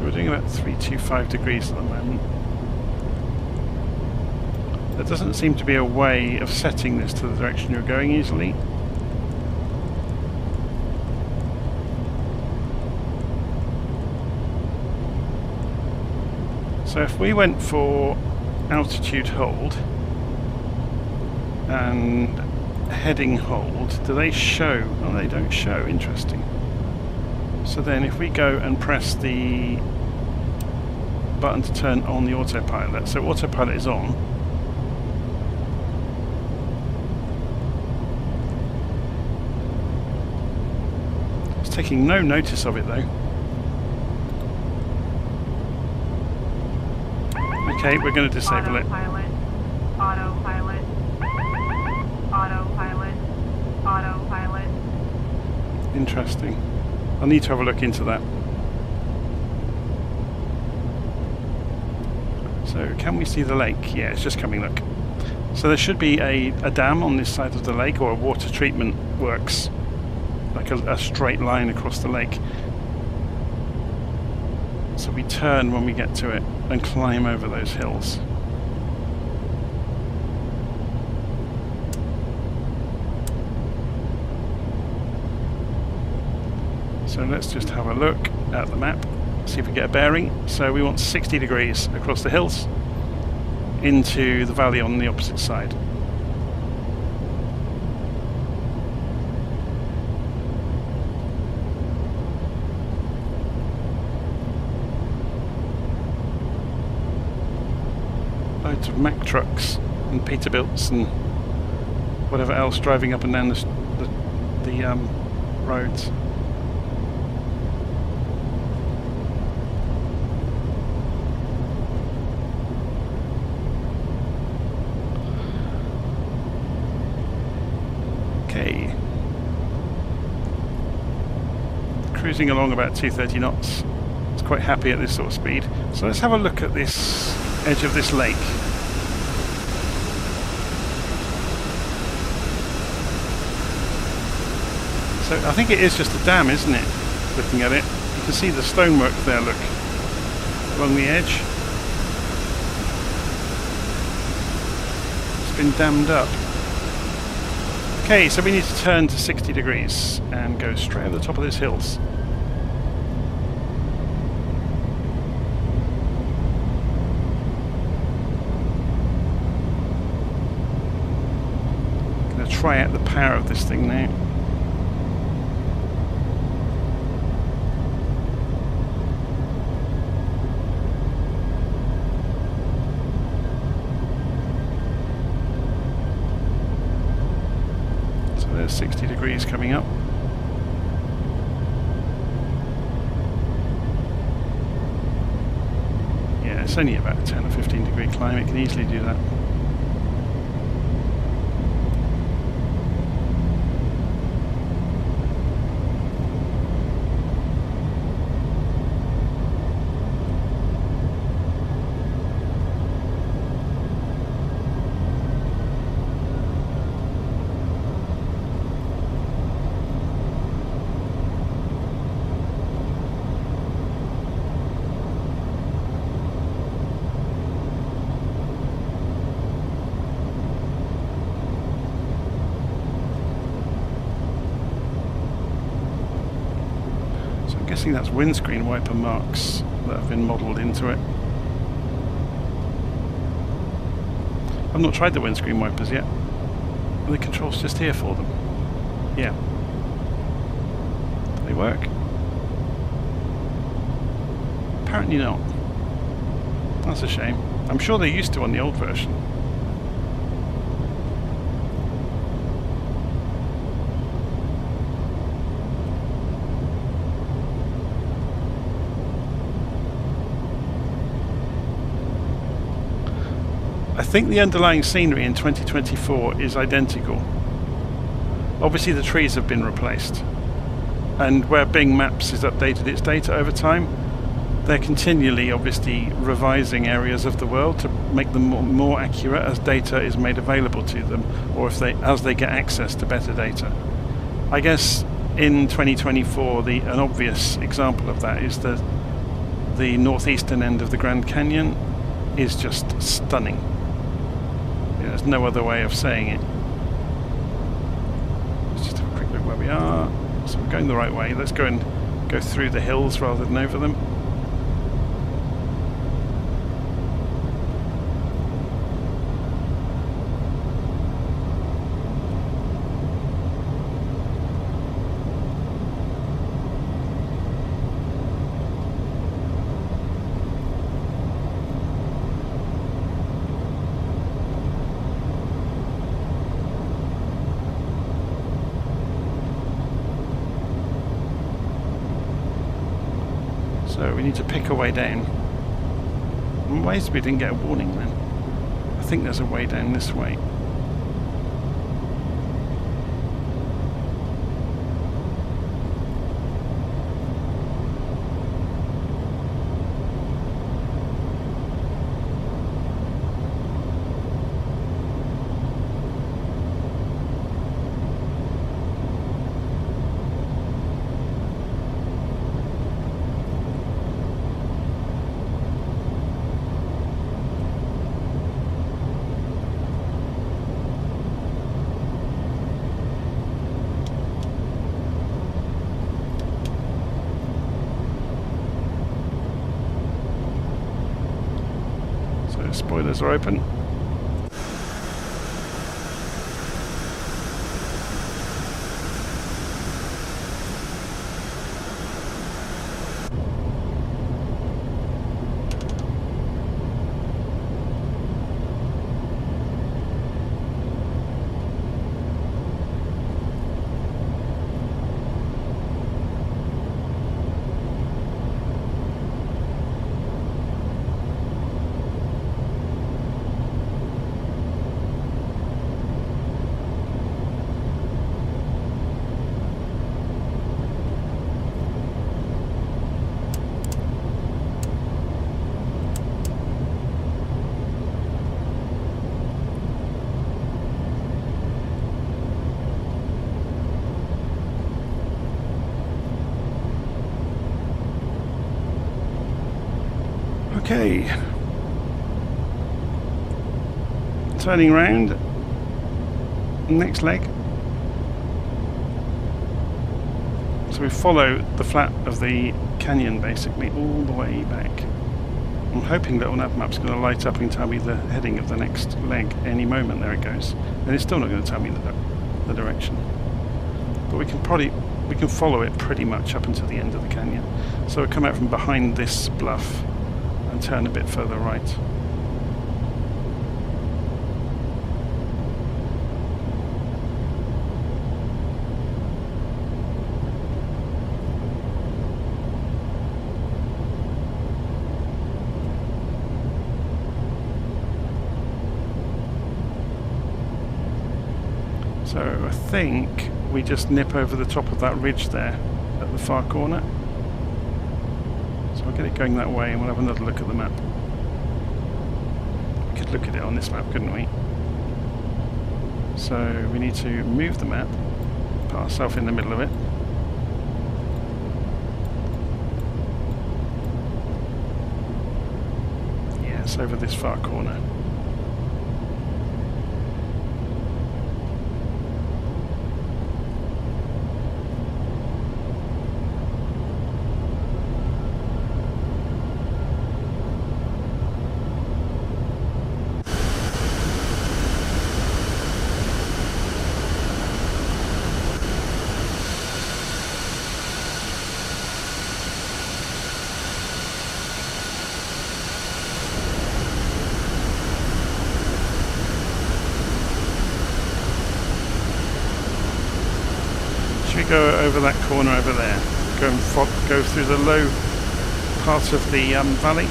We're doing about 325 degrees at the moment. There doesn't seem to be a way of setting this to the direction you're going easily. So if we went for altitude hold and heading hold, do they show? Oh, they don't show. Interesting. So then if we go and press the button to turn on the autopilot, so autopilot is on. It's taking no notice of it though. Okay, we're going to disable it. Autopilot, autopilot, autopilot, autopilot. Interesting. I'll need to have a look into that. So can we see the lake? Yeah, it's just coming, look. So there should be a dam on this side of the lake, or a water treatment works, like a straight line across the lake. So we turn when we get to it and climb over those hills. So let's just have a look at the map, see if we get a bearing. So we want 60 degrees across the hills into the valley on the opposite side. Loads of Mack trucks and Peterbilts and whatever else driving up and down the roads. Okay. Cruising along about 230 knots. It's quite happy at this sort of speed. So let's have a look at this edge of this lake. So I think it is just a dam, isn't it? Looking at it, you can see the stonework there, look, along the edge. It's been dammed up. Okay, so we need to turn to 60 degrees and go straight over the top of those hills. I'm going to try out the power of this thing now. There's 60 degrees coming up. Yeah, it's only about a 10 or 15 degree climb, it can easily do that. I'm guessing that's windscreen wiper marks that have been modelled into it. I've not tried the windscreen wipers yet. Are the controls just here for them? Yeah. Do they work? Apparently not. That's a shame. I'm sure they used to on the old version. think the underlying scenery in 2024 is identical. Obviously the trees have been replaced, and where Bing Maps has updated its data over time, they're continually obviously revising areas of the world to make them more accurate as data is made available to them, or as they get access to better data. I guess in 2024 an obvious example of that is that the northeastern end of the Grand Canyon is just stunning. There's no other way of saying it. Let's just have a quick look where we are. So we're going the right way. Let's go and go through the hills rather than over them. So we need to pick a way down. In ways we didn't get a warning then. I think there's a way down this way. Spoilers are open. Okay, turning round, next leg. So we follow the flat of the canyon basically all the way back. I'm hoping LittleNavMap's going to light up and tell me the heading of the next leg any moment. There it goes. And it's still not going to tell me the direction. But we can follow it pretty much up until the end of the canyon. So we'll come out from behind this bluff and turn a bit further right. So I think we just nip over the top of that ridge there at the far corner. So I'll get it going that way and we'll have another look at the map. We could look at it on this map, couldn't we? So we need to move the map, put ourselves in the middle of it. Yes, over this far corner. Go over that corner over there, go through the low part of the valley.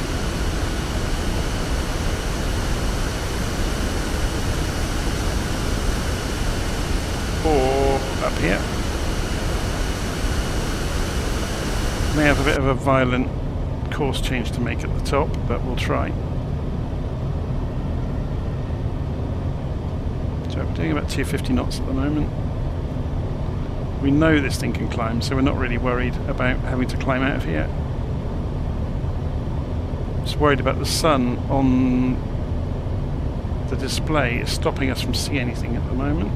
up here. May have a bit of a violent course change to make at the top, but we'll try. So we're doing about 250 knots at the moment. We know this thing can climb, so we're not really worried about having to climb out of here. Just worried about the sun on the display. It's stopping us from seeing anything at the moment.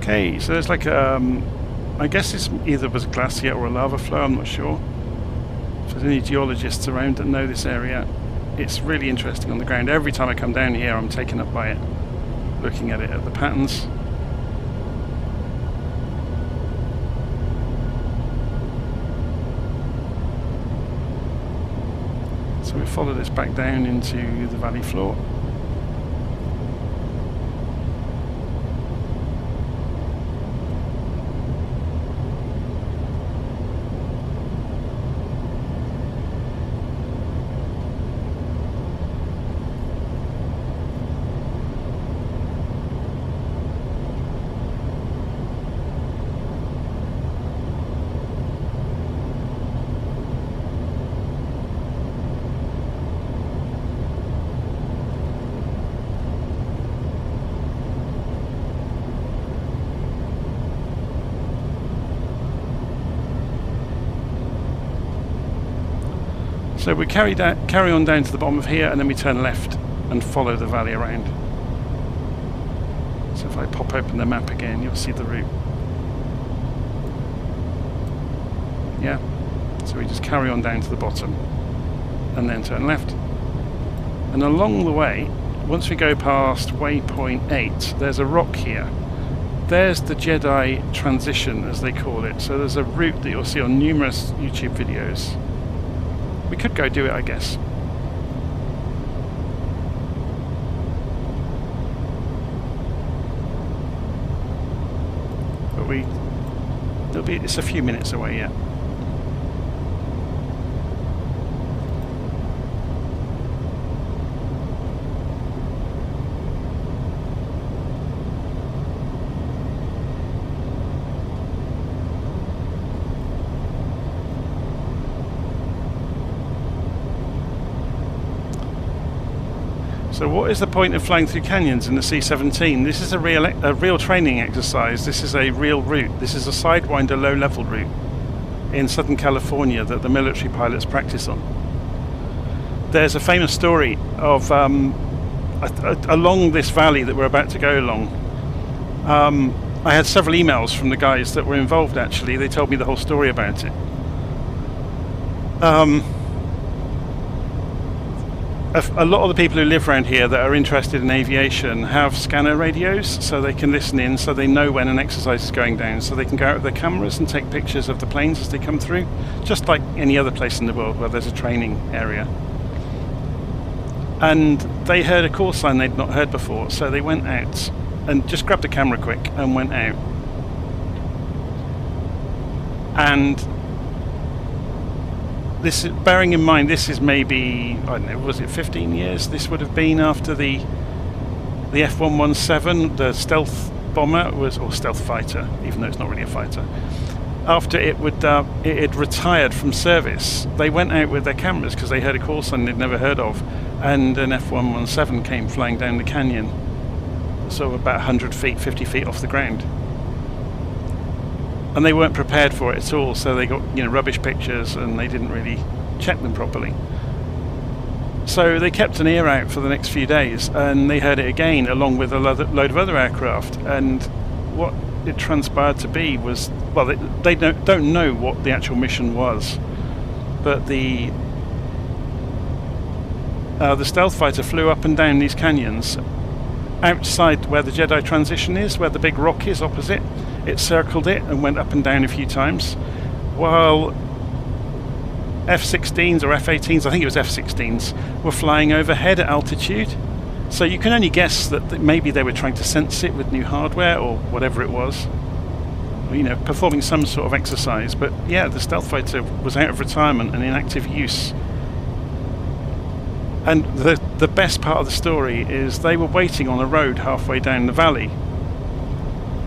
Okay, so there's like I guess this either was a glacier or a lava flow, I'm not sure. If there's any geologists around that know this area, it's really interesting on the ground. Every time I come down here I'm taken up by it, looking at it, at the patterns. So we follow this back down into the valley floor. So we carry on down to the bottom of here, and then we turn left and follow the valley around. So if I pop open the map again, you'll see the route. Yeah, so we just carry on down to the bottom and then turn left. And along the way, once we go past waypoint 8, there's a rock here. There's the Jedi transition, as they call it. So there's a route that you'll see on numerous YouTube videos. We could go do it, I guess. But it's a few minutes away yet. So what is the point of flying through canyons in the C-17? This is a real training exercise. This is a real route. This is a Sidewinder Low Level route in Southern California that the military pilots practice on. There's a famous story of along this valley that we're about to go along. I had several emails from the guys that were involved actually. They told me the whole story about it. A lot of the people who live around here that are interested in aviation have scanner radios, so they can listen in, so they know when an exercise is going down, so they can go out with their cameras and take pictures of the planes as they come through, just like any other place in the world where there's a training area. And they heard a call sign they'd not heard before, so they went out and just grabbed a camera quick and went out. And this, bearing in mind, this is maybe, I don't know, was it 15 years? This would have been after the F-117, the stealth bomber, or stealth fighter, even though it's not really a fighter. After it had retired from service, they went out with their cameras because they heard a call sign they'd never heard of, and an F-117 came flying down the canyon, sort of about 100 feet, 50 feet off the ground. And they weren't prepared for it at all, so they got rubbish pictures and they didn't really check them properly. So they kept an ear out for the next few days, and they heard it again along with a load of other aircraft. And what it transpired to be was, well, they don't know what the actual mission was, but the stealth fighter flew up and down these canyons outside where the Jedi transition is, where the big rock is opposite. It circled it and went up and down a few times, while F-16s or F-18s, I think it was F-16s, were flying overhead at altitude. So you can only guess that maybe they were trying to sense it with new hardware or whatever it was, you know, performing some sort of exercise. But yeah, the stealth fighter was out of retirement and in active use. And the best part of the story is they were waiting on a road halfway down the valley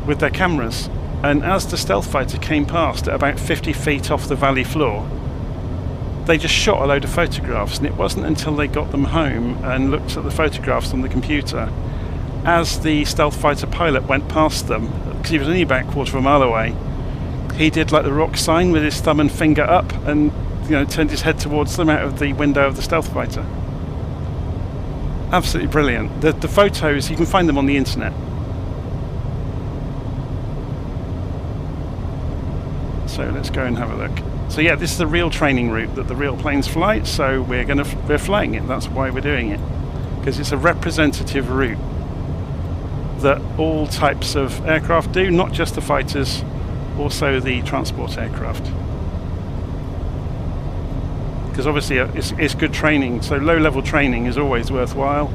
with their cameras, and as the stealth fighter came past at about 50 feet off the valley floor, they just shot a load of photographs. And it wasn't until they got them home and looked at the photographs on the computer, as the stealth fighter pilot went past them, because he was only about a quarter of a mile away, he did like the rock sign with his thumb and finger up, and you know, turned his head towards them out of the window of the stealth fighter. Absolutely brilliant. The photos, you can find them on the internet. So let's go and have a look. So yeah, this is the real training route that the real planes fly, so we're flying it. That's why we're doing it, because it's a representative route that all types of aircraft do, not just the fighters, also the transport aircraft. Because obviously it's good training, so low-level training is always worthwhile.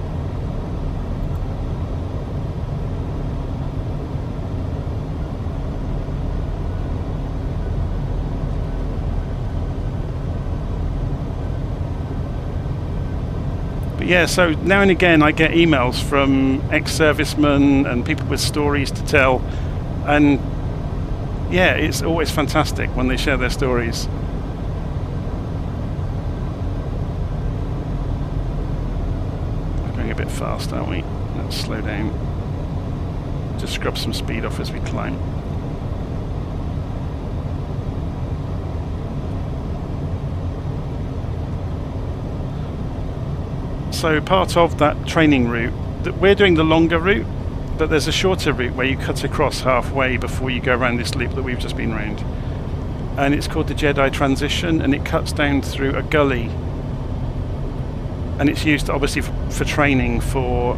But yeah, so now and again I get emails from ex-servicemen and people with stories to tell, and yeah, it's always fantastic when they share their stories. A bit fast, aren't we? Let's slow down. Just scrub some speed off as we climb. So part of that training route, that we're doing the longer route, but there's a shorter route where you cut across halfway before you go around this loop that we've just been round. And it's called the Jedi Transition, and it cuts down through a gully. And it's used obviously for training, for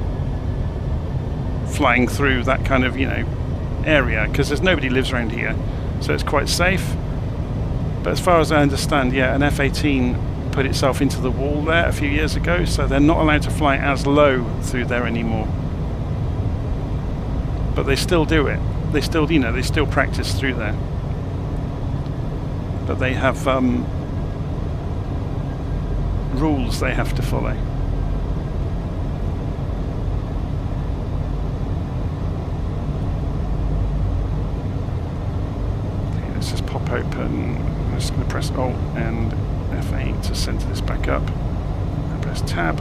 flying through that kind of, you know, area, because there's nobody lives around here, so it's quite safe. But as far as I understand, yeah, an F-18 put itself into the wall there a few years ago, so they're not allowed to fly as low through there anymore. But they still do it. They still, you know, they still practice through there. But they have rules they have to follow. Okay, let's just pop open. I'm just going to press Alt and F8 to center this back up. I press Tab.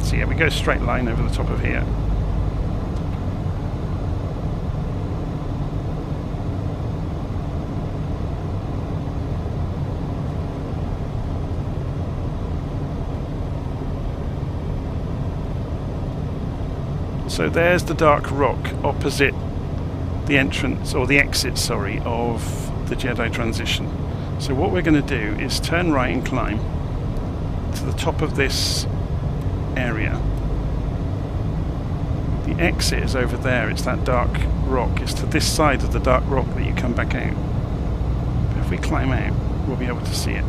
So yeah, we go straight line over the top of here. So there's the dark rock opposite the entrance, or the exit, sorry, of the Jedi Transition. So what we're going to do is turn right and climb to the top of this area. The exit is over there, it's that dark rock. It's to this side of the dark rock that you come back out. But if we climb out, we'll be able to see it.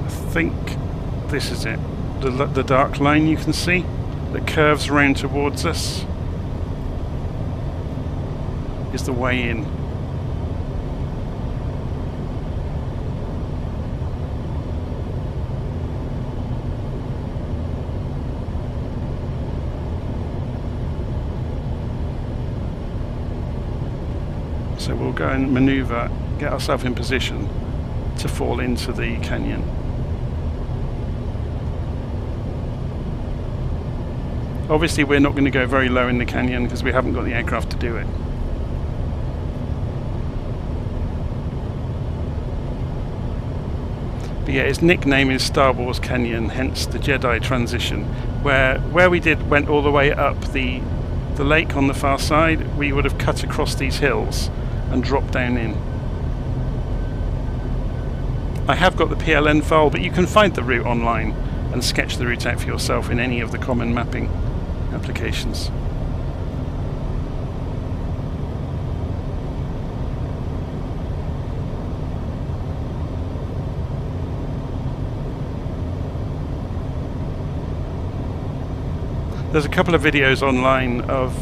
I think this is it. The dark line you can see that curves around towards us is the way in. So we'll go and maneuver, get ourselves in position to fall into the canyon. Obviously we're not going to go very low in the canyon because we haven't got the aircraft to do it. But yeah, its nickname is Star Wars Canyon, hence the Jedi transition. Where we went all the way up the lake on the far side, we would have cut across these hills and dropped down in. I have got the PLN file, but you can find the route online and sketch the route out for yourself in any of the common mapping applications. There's a couple of videos online of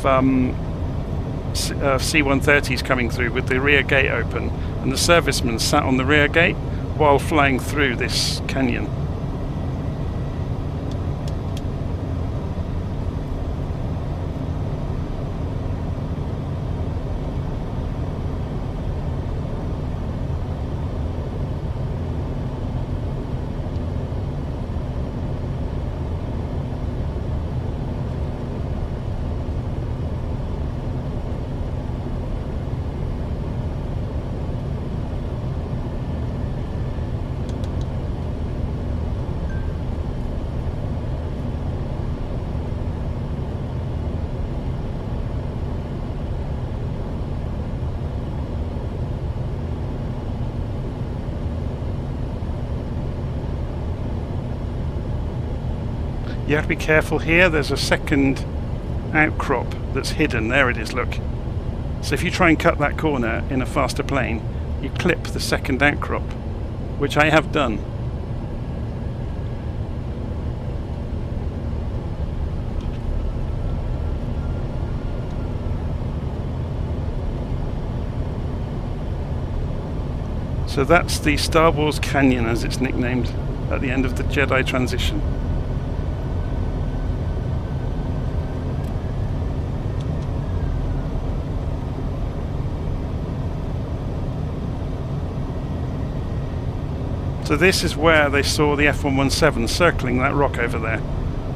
C-130s coming through with the rear gate open, and the serviceman sat on the rear gate while flying through this canyon. You have to be careful here, there's a second outcrop that's hidden. There it is, look. So if you try and cut that corner in a faster plane, you clip the second outcrop, which I have done. So that's the Star Wars Canyon, as it's nicknamed, at the end of the Jedi transition. So this is where they saw the F-117 circling that rock over there.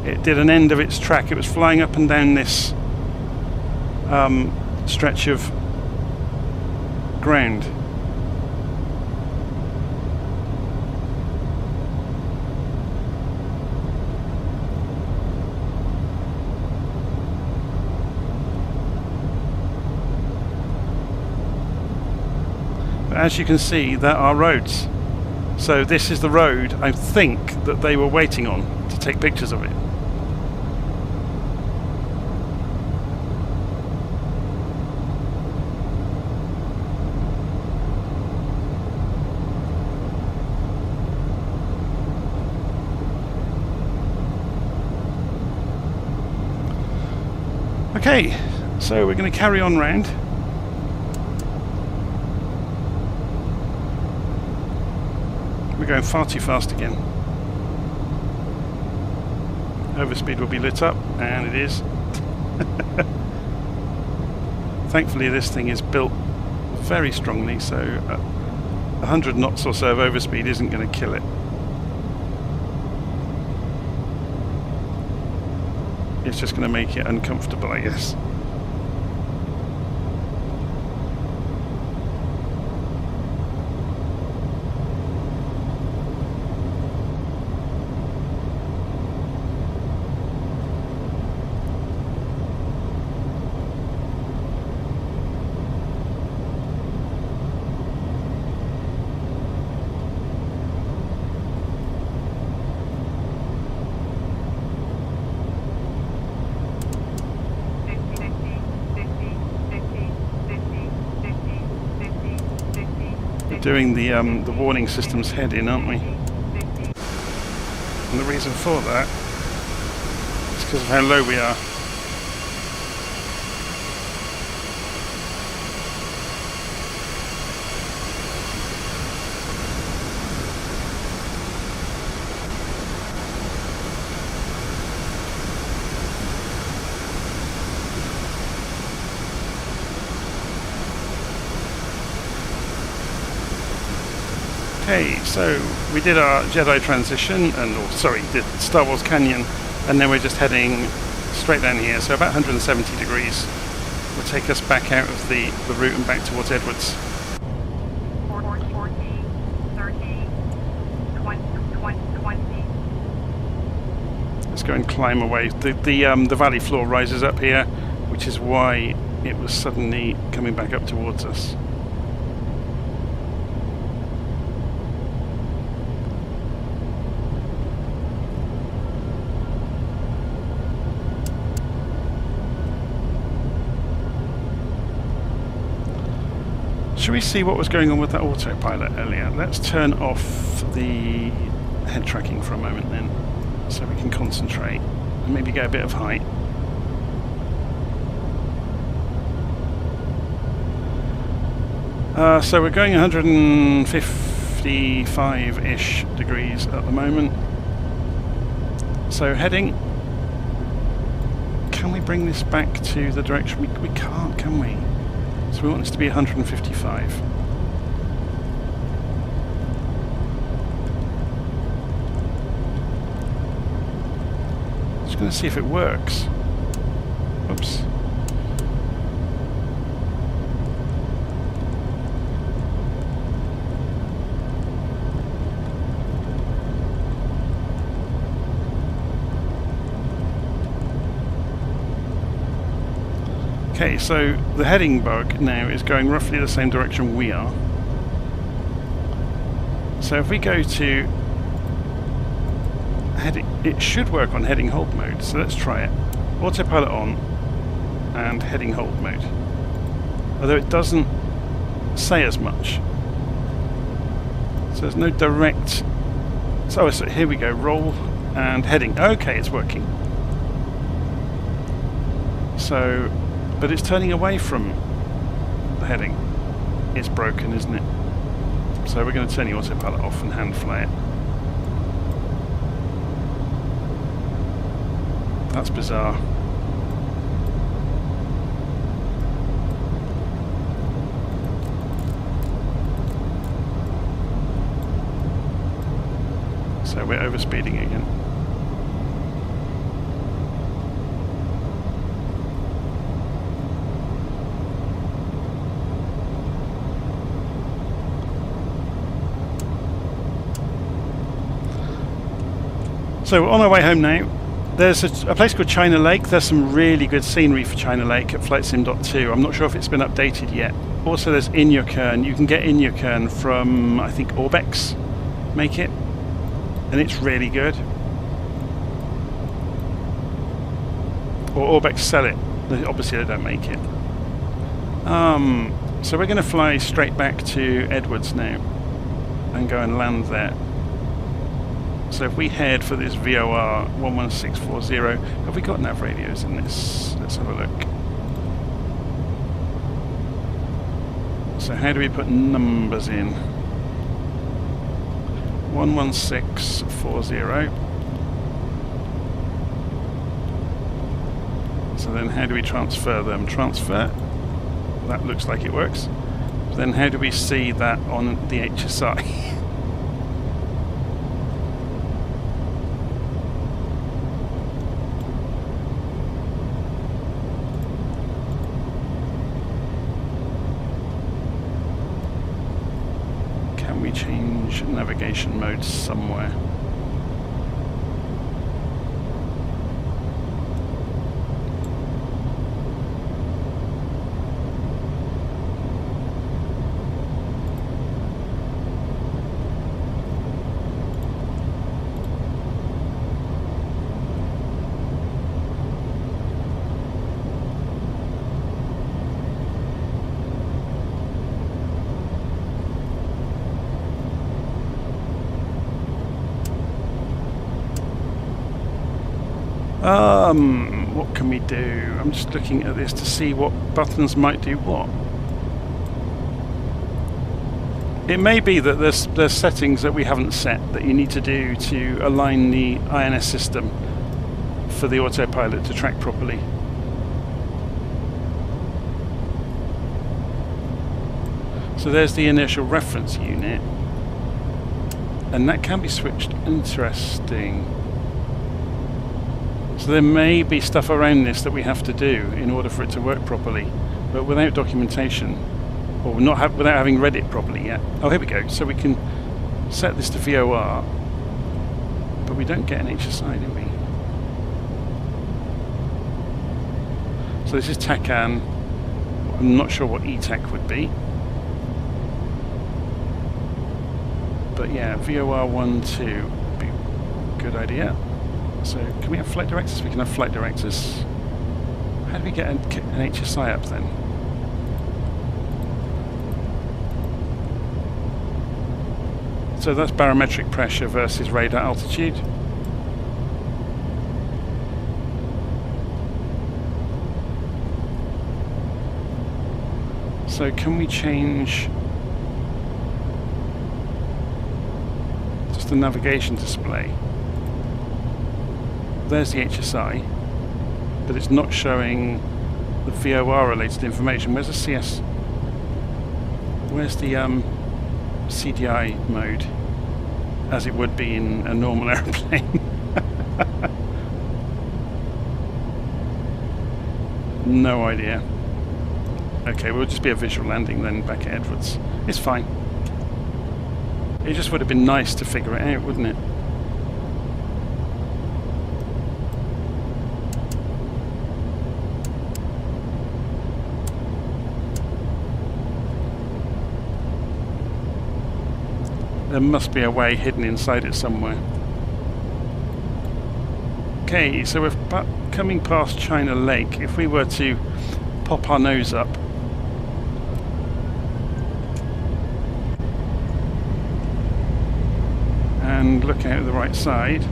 It did an end of its track. It was flying up and down this stretch of ground. But as you can see, there are roads. So this is the road, I think, that they were waiting on to take pictures of it. Okay, so we're going to carry on round. We're going far too fast again. Overspeed will be lit up, and it is. Thankfully this thing is built very strongly, so 100 knots or so of overspeed isn't going to kill it. It's just going to make it uncomfortable, I guess. Doing the warning systems head in, aren't we? And the reason for that is because of how low we are. Okay, so we did our Jedi transition, did Star Wars Canyon, and then we're just heading straight down here, so about 170 degrees will take us back out of the route and back towards Edwards. 40, 30, 20. go and climb away. The valley floor rises up here, which is why it was suddenly coming back up towards us. Should we see what was going on with that autopilot earlier? Let's turn off the head tracking for a moment then, so we can concentrate and maybe get a bit of height. So we're going 155-ish degrees at the moment. So heading. Can we bring this back to the direction? We can't, can we? So we want this to be 155. Just going to see if it works. Oops. Okay, so the heading bug now is going roughly the same direction we are. So if we go to heading, it should work on heading hold mode. So let's try it. Autopilot on and heading hold mode. Although it doesn't say as much. So there's no direct. So here we go. Roll and heading. Okay, it's working. So. But it's turning away from the heading. It's broken, isn't it? So we're going to turn the autopilot off and hand fly it. That's bizarre. So we're overspeeding again. So we're on our way home now. There's a place called China Lake. There's some really good scenery for China Lake at FlightSim.2. I'm not sure if it's been updated yet. Also there's Inyokern. You can get Inyokern from, I think, Orbex make it. And it's really good. Or Orbex sell it. Obviously they don't make it. So we're going to fly straight back to Edwards now. And go and land there. So if we head for this VOR 11640, have we got nav radios in this? Let's have a look. So how do we put numbers in? 11640. So then how do we transfer them? Transfer. That looks like it works. Then how do we see that on the HSI? Change navigation mode somewhere. What can we do? I'm just looking at this to see what buttons might do what. It may be that there's settings that we haven't set that you need to do to align the INS system for the autopilot to track properly. So there's the inertial reference unit, and that can be switched. Interesting. So there may be stuff around this that we have to do in order for it to work properly, but without documentation, or without having read it properly yet. Oh, here we go. So we can set this to VOR, but we don't get an HSI, do we? So this is Tecan. I'm not sure what E-Tech would be. But yeah, VOR 1-2 would be a good idea. So can we have flight directors? We can have flight directors. How do we get an HSI up then? So that's barometric pressure versus radar altitude. So can we change just the navigation display? There's the HSI, but it's not showing the VOR related information. Where's the CS? Where's the CDI mode, as it would be in a normal airplane? No idea. Okay, we'll just be a visual landing then back at Edwards. It's fine. It just would have been nice to figure it out, wouldn't it? There must be a way hidden inside it somewhere. Okay, so we're coming past China Lake. If we were to pop our nose up and look out the right side,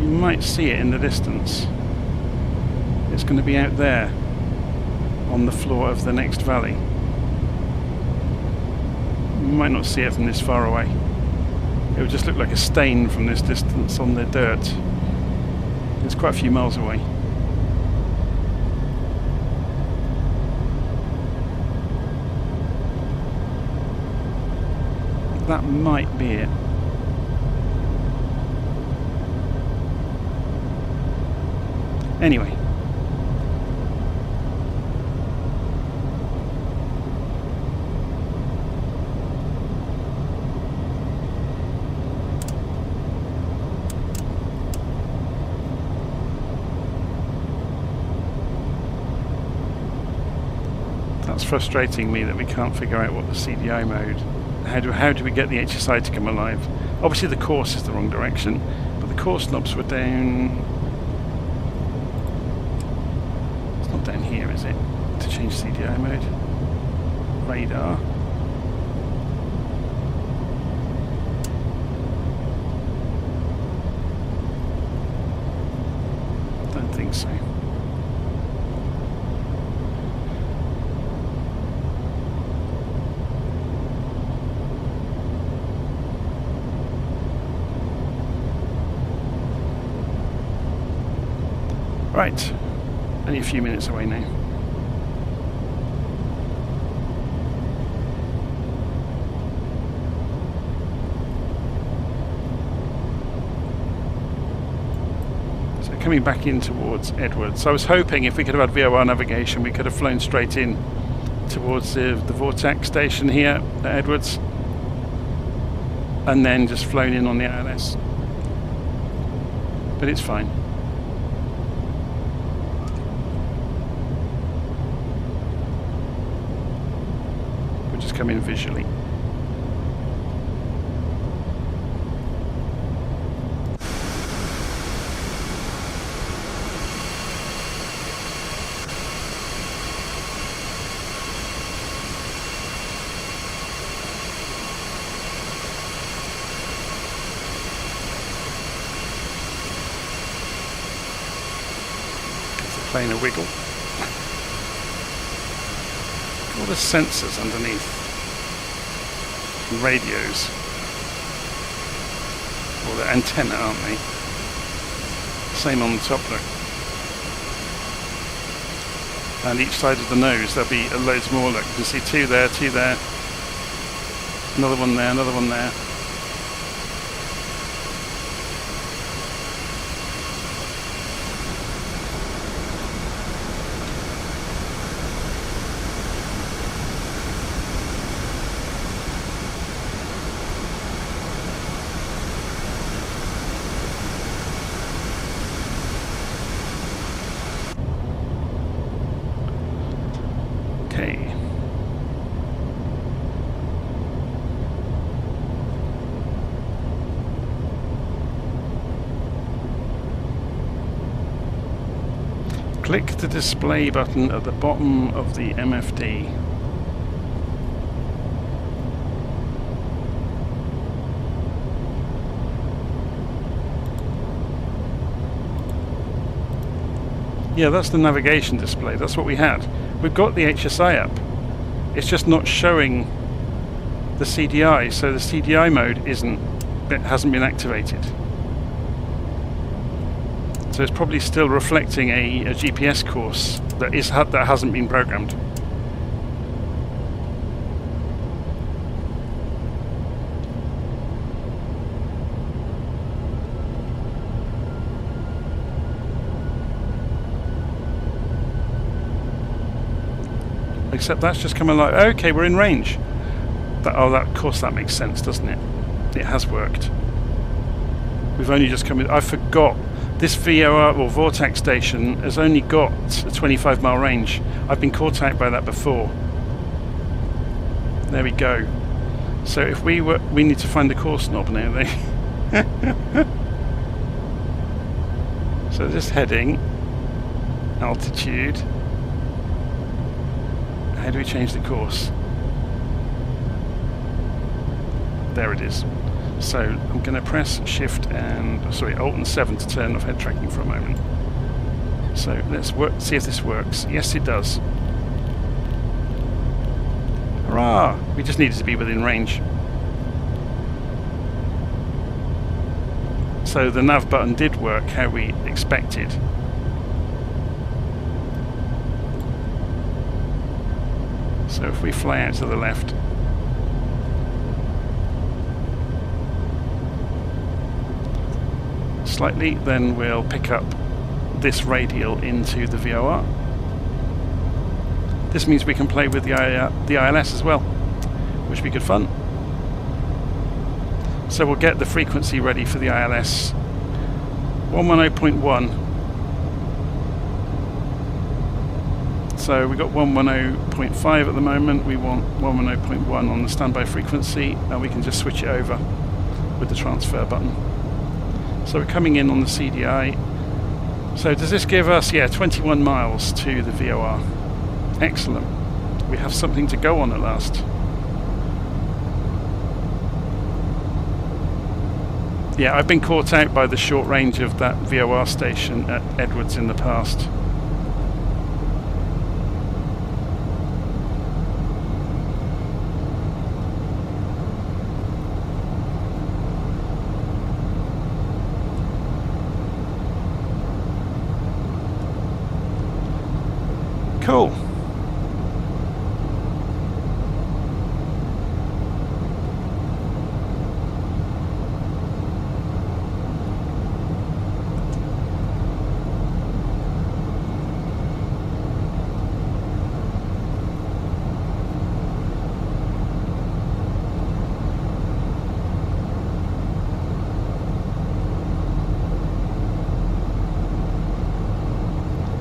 you might see it in the distance. It's going to be out there on the floor of the next valley. You might not see it from this far away. It would just look like a stain from this distance on the dirt. It's quite a few miles away. That might be it. Anyway. That's frustrating me that we can't figure out what the CDI mode. How do we get the HSI to come alive? Obviously the course is the wrong direction, but the course knobs were down. It's not down here, is it? To change CDI mode. Radar. Don't think so. Right, only a few minutes away now. So coming back in towards Edwards. I was hoping if we could have had VOR navigation, we could have flown straight in towards the Vortex station here at Edwards, and then just flown in on the ILS. But it's fine. Come in visually. Gives the plane a wiggle. All the sensors underneath. Radios, or the antenna, aren't they? Same on the top, look. And each side of the nose there'll be loads more, look. You can see two there, another one there, another one there. Click the display button at the bottom of the MFD. Yeah, that's the navigation display. That's what we had. We've got the HSI up. It's just not showing the CDI, so the CDI mode hasn't been activated. So it's probably still reflecting a GPS course that hasn't been programmed. Except that's just come along. Okay, we're in range. Of course that makes sense, doesn't it? It has worked. We've only just come in. I forgot. This VOR or Vortex station has only got a 25-mile range. I've been caught out by that before. There we go. So if we need to find the course knob now. So just heading, altitude. How do we change the course? There it is. So I'm going to press Shift and Alt and 7 to turn off head tracking for a moment. So let's see if this works. Yes, it does. Hurrah! We just needed to be within range. So the nav button did work how we expected. So if we fly out to the left, slightly, then we'll pick up this radial into the VOR. This means we can play with the ILS as well, which would be good fun. So we'll get the frequency ready for the ILS. 110.1. So we've got 110.5 at the moment. We want 110.1 on the standby frequency, and we can just switch it over with the transfer button. So we're coming in on the CDI. So does this give us, 21 miles to the VOR. Excellent. We have something to go on at last. Yeah, I've been caught out by the short range of that VOR station at Edwards in the past. Cool.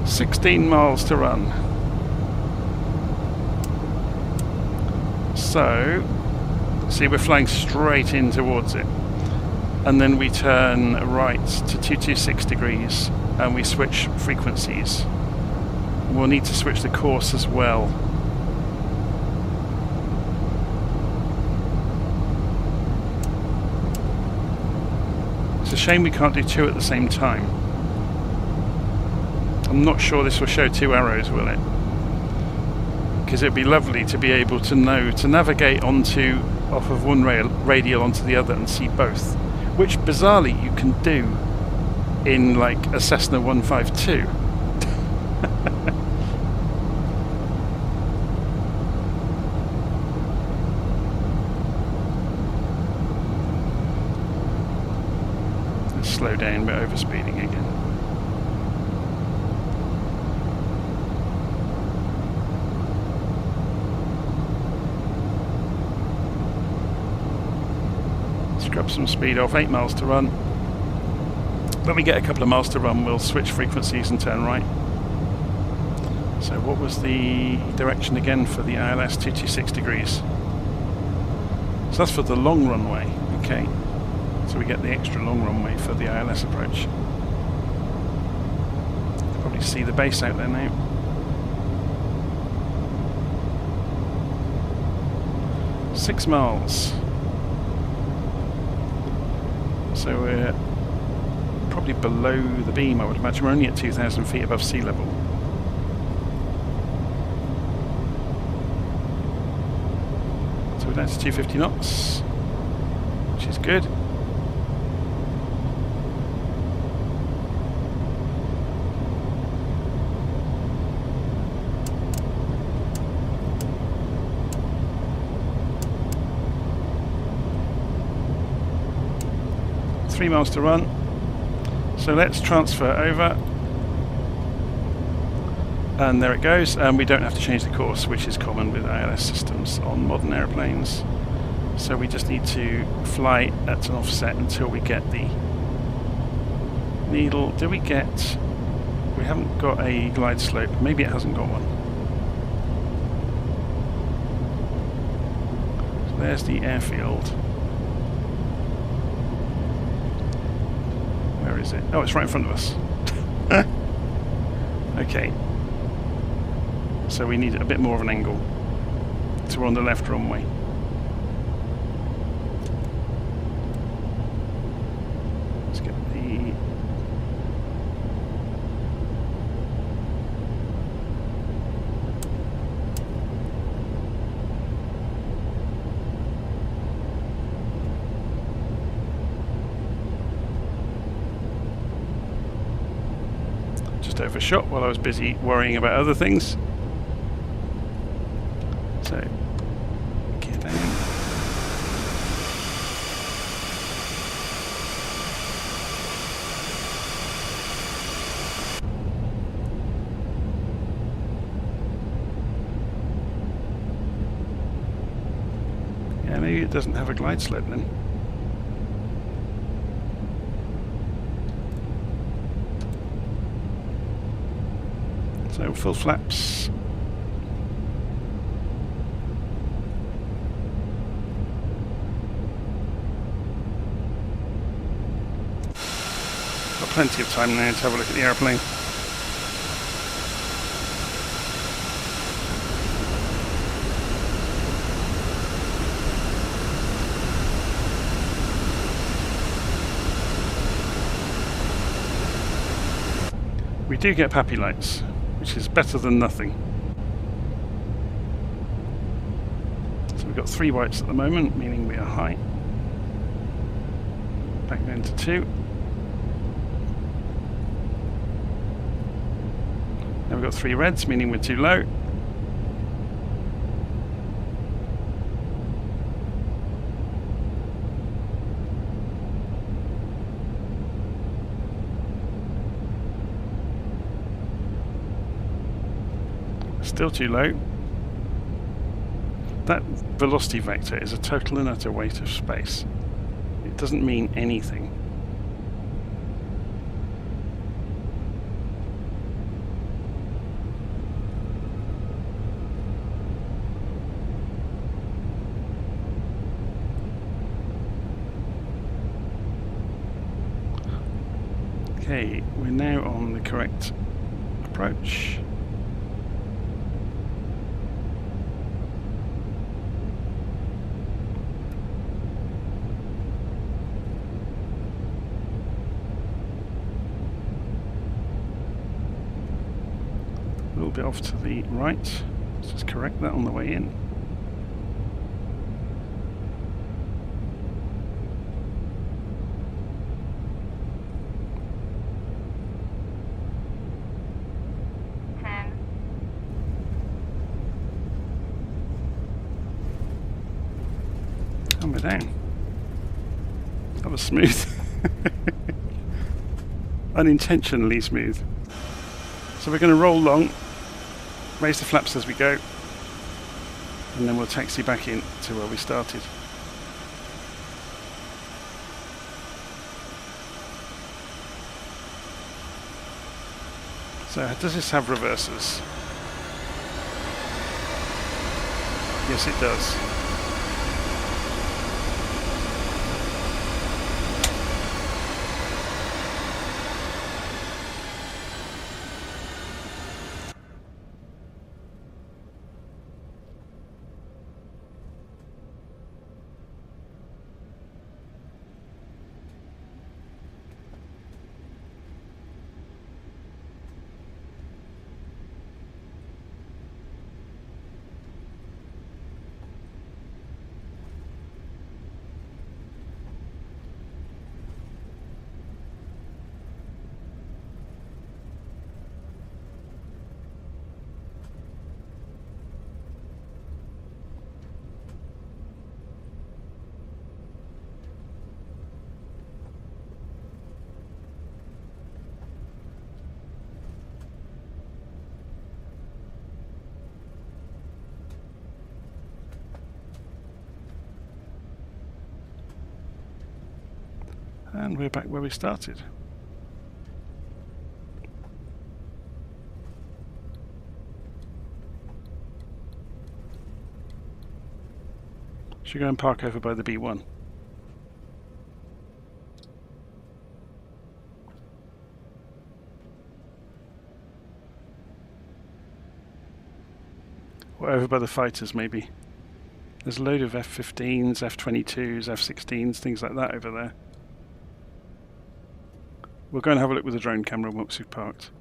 "16 miles to run." So, see, we're flying straight in towards it, and then we turn right to 226 degrees and we switch frequencies. We'll need to switch the course as well. It's a shame we can't do two at the same time. I'm not sure this will show two arrows, will it? Because it'd be lovely to be able to know to navigate off of one radial onto the other and see both, which bizarrely you can do in like a Cessna 152. Let's slow down, we're overspeeding again. Grab some speed off, 8 miles to run. When we get a couple of miles to run, we'll switch frequencies and turn right. So what was the direction again for the ILS? 226 degrees. So that's for the long runway, okay. So we get the extra long runway for the ILS approach. probably see the base out there now. Six miles. So we're probably below the beam, I would imagine. We're only at 2,000 feet above sea level. So we're down to 250 knots, which is good. Three miles to run. So let's transfer over. And there it goes. And we don't have to change the course, which is common with ILS systems on modern airplanes. So we just need to fly at an offset until we get the needle. Do we get... We haven't got a glide slope. Maybe it hasn't got one. So there's the airfield. Where is it? Oh, it's right in front of us. Okay. So we need a bit more of an angle. So we're on the left runway. Let's get the... Just overshot while I was busy worrying about other things. So, get down. Yeah, maybe it doesn't have a glide slope then. So full flaps. Got plenty of time now to have a look at the airplane. We do get PAPI lights, which is better than nothing. So we've got 3 whites at the moment, meaning we are high. Back down to 2. Now we've got 3 reds, meaning we're too low. Still too low. That velocity vector is a total and utter waste of space. It doesn't mean anything. Okay, we're now on the correct approach. A little bit off to the right. Let's just correct that on the way in. And we're down. That was smooth. Unintentionally smooth. So we're going to roll long, raise the flaps as we go, and then we'll taxi back in to where we started. So does this have reversers? Yes, it does. And we're back where we started. Should we go and park over by the B1? Or over by the fighters, maybe. There's a load of F-15s, F-22s, F-16s, things like that over there. We'll go and have a look with the drone camera once we've parked.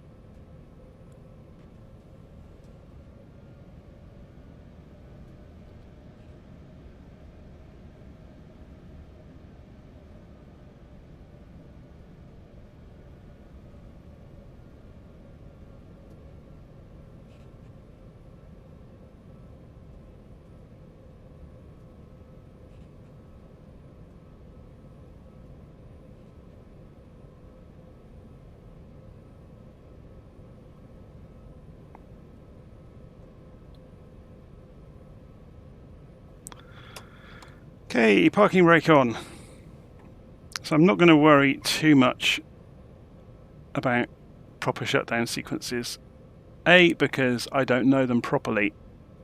Okay, parking brake on. So I'm not going to worry too much about proper shutdown sequences. A, because I don't know them properly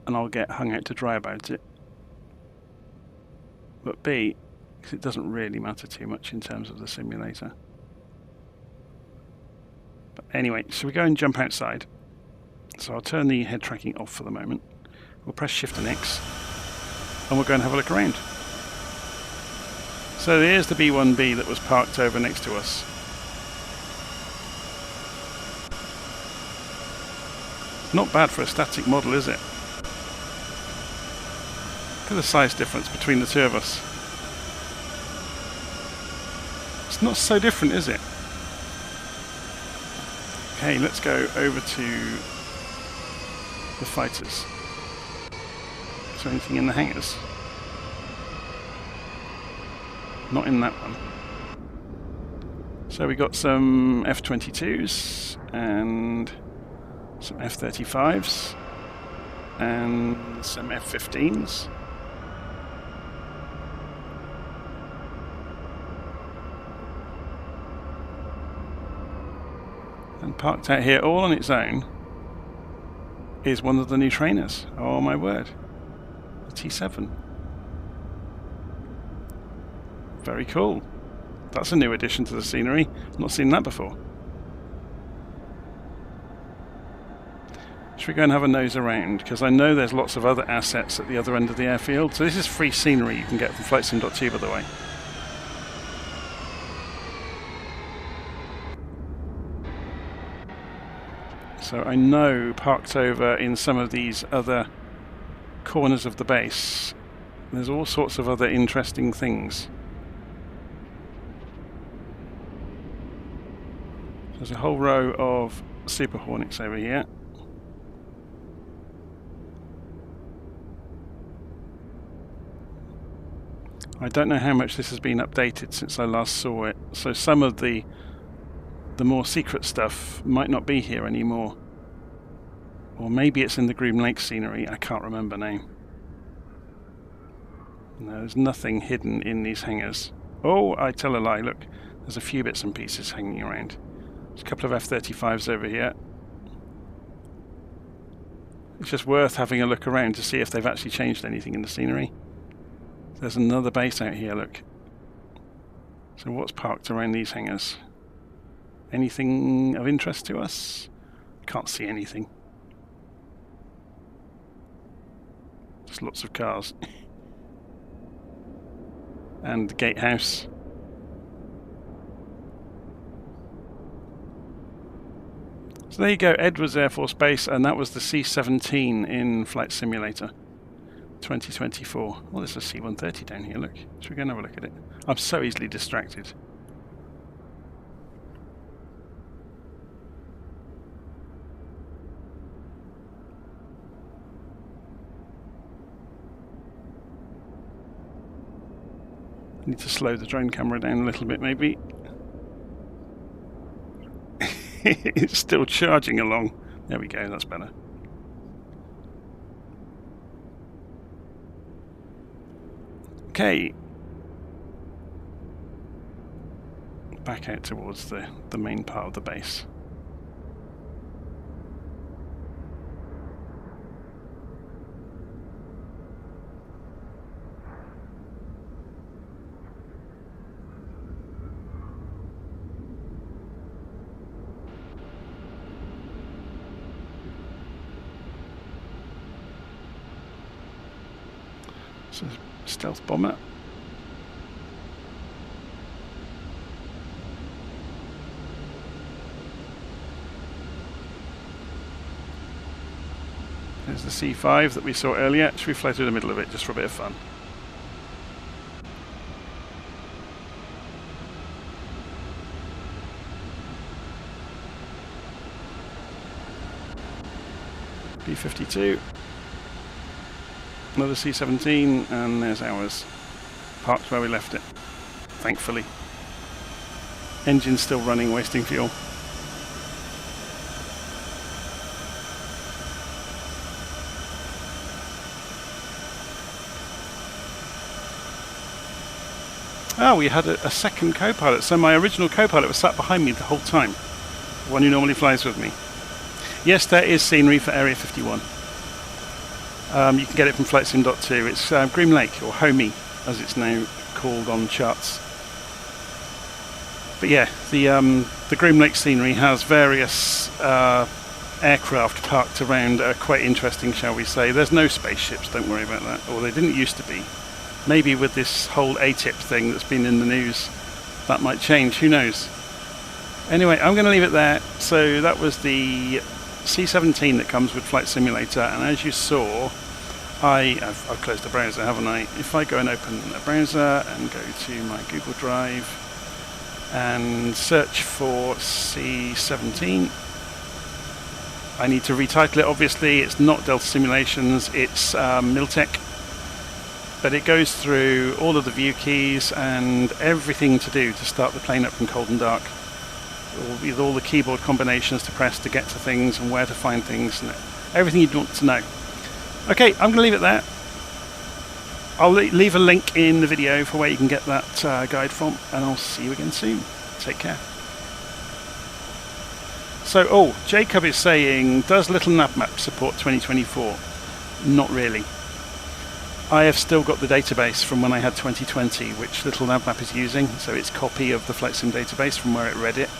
and I'll get hung out to dry about it. But B, because it doesn't really matter too much in terms of the simulator. But anyway, so we go and jump outside. So I'll turn the head tracking off for the moment. We'll press Shift and X and we'll go and have a look around. So there's the B-1B that was parked over next to us. Not bad for a static model, is it? Look at the size difference between the two of us. It's not so different, is it? Okay, let's go over to the fighters. Is there anything in the hangars? Not in that one. So we got some F-22s and some F-35s and some F-15s. And parked out here all on its own is one of the new trainers. Oh my word. The T7. Very cool. That's a new addition to the scenery. Not seen that before. Should we go and have a nose around? Because I know there's lots of other assets at the other end of the airfield. So this is free scenery you can get from flightsim.2, by the way. So I know parked over in some of these other corners of the base, there's all sorts of other interesting things. There's a whole row of Super Hornets over here. I don't know how much this has been updated since I last saw it, so some of the more secret stuff might not be here anymore. Or maybe it's in the Groom Lake scenery, I can't remember now. No, there's nothing hidden in these hangars. Oh, I tell a lie, look, there's a few bits and pieces hanging around. There's a couple of F-35s over here. It's just worth having a look around to see if they've actually changed anything in the scenery. There's another base out here, look. So what's parked around these hangars? Anything of interest to us? Can't see anything. Just lots of cars. And the gatehouse. So there you go, Edwards Air Force Base, and that was the C-17 in Flight Simulator 2024. Well, there's a C-130 down here, look. Should we go and have a look at it? I'm so easily distracted. I need to slow the drone camera down a little bit, maybe. It's still charging along. There we go, that's better. Okay. back out towards the main part of the base. So, stealth bomber. There's the C5 that we saw earlier. Should we fly through the middle of it just for a bit of fun? B-52. Another C-17, and there's ours. Parked where we left it, thankfully. Engine's still running, wasting fuel. Oh, we had a second co-pilot. So my original co-pilot was sat behind me the whole time. The one who normally flies with me. Yes, there is scenery for Area 51. You can get it from FlightSim.2. It's Groom Lake, or Homey, as it's now called on charts. But yeah, the Groom Lake scenery has various aircraft parked around. Quite interesting, shall we say. There's no spaceships, don't worry about that. Or they didn't used to be. Maybe with this whole ATIP thing that's been in the news, that might change. Who knows? Anyway, I'm going to leave it there. So that was the C-17 that comes with Flight Simulator, and as you saw, I've closed the browser, haven't I? If I go and open a browser and go to my Google Drive and search for C-17, I need to retitle it, obviously. It's not Delta Simulations, it's Miltech, but it goes through all of the view keys and everything to do to start the plane up from cold and dark, with all the keyboard combinations to press to get to things and where to find things and everything you'd want to know. Okay, I'm going to leave it there. I'll leave a link in the video for where you can get that guide from, and I'll see you again soon. Take care. So, Jacob is saying, does LittleNavMap support 2024? Not really. I have still got the database from when I had 2020, which LittleNavMap is using, so it's a copy of the FlightSim database from where it read it.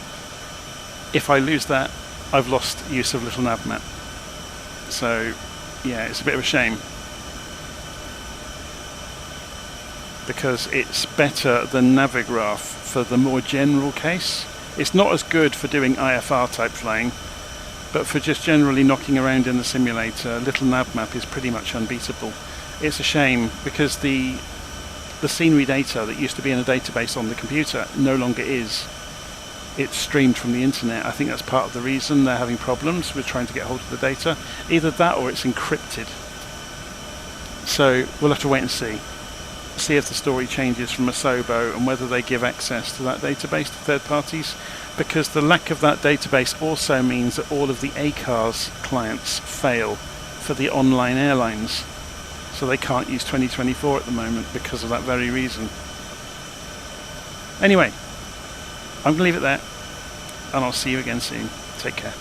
If I lose that, I've lost use of LittleNavMap. So, yeah, it's a bit of a shame. Because it's better than Navigraph for the more general case. It's not as good for doing IFR type flying, but for just generally knocking around in the simulator, LittleNavMap is pretty much unbeatable. It's a shame because the scenery data that used to be in a database on the computer no longer is. It's streamed from the internet. I think that's part of the reason they're having problems with trying to get hold of the data. Either that or it's encrypted. So we'll have to wait and see. See if the story changes from Asobo and whether they give access to that database to third parties, because the lack of that database also means that all of the ACARS clients fail for the online airlines. So they can't use 2024 at the moment because of that very reason. Anyway, I'm going to leave it there, and I'll see you again soon. Take care.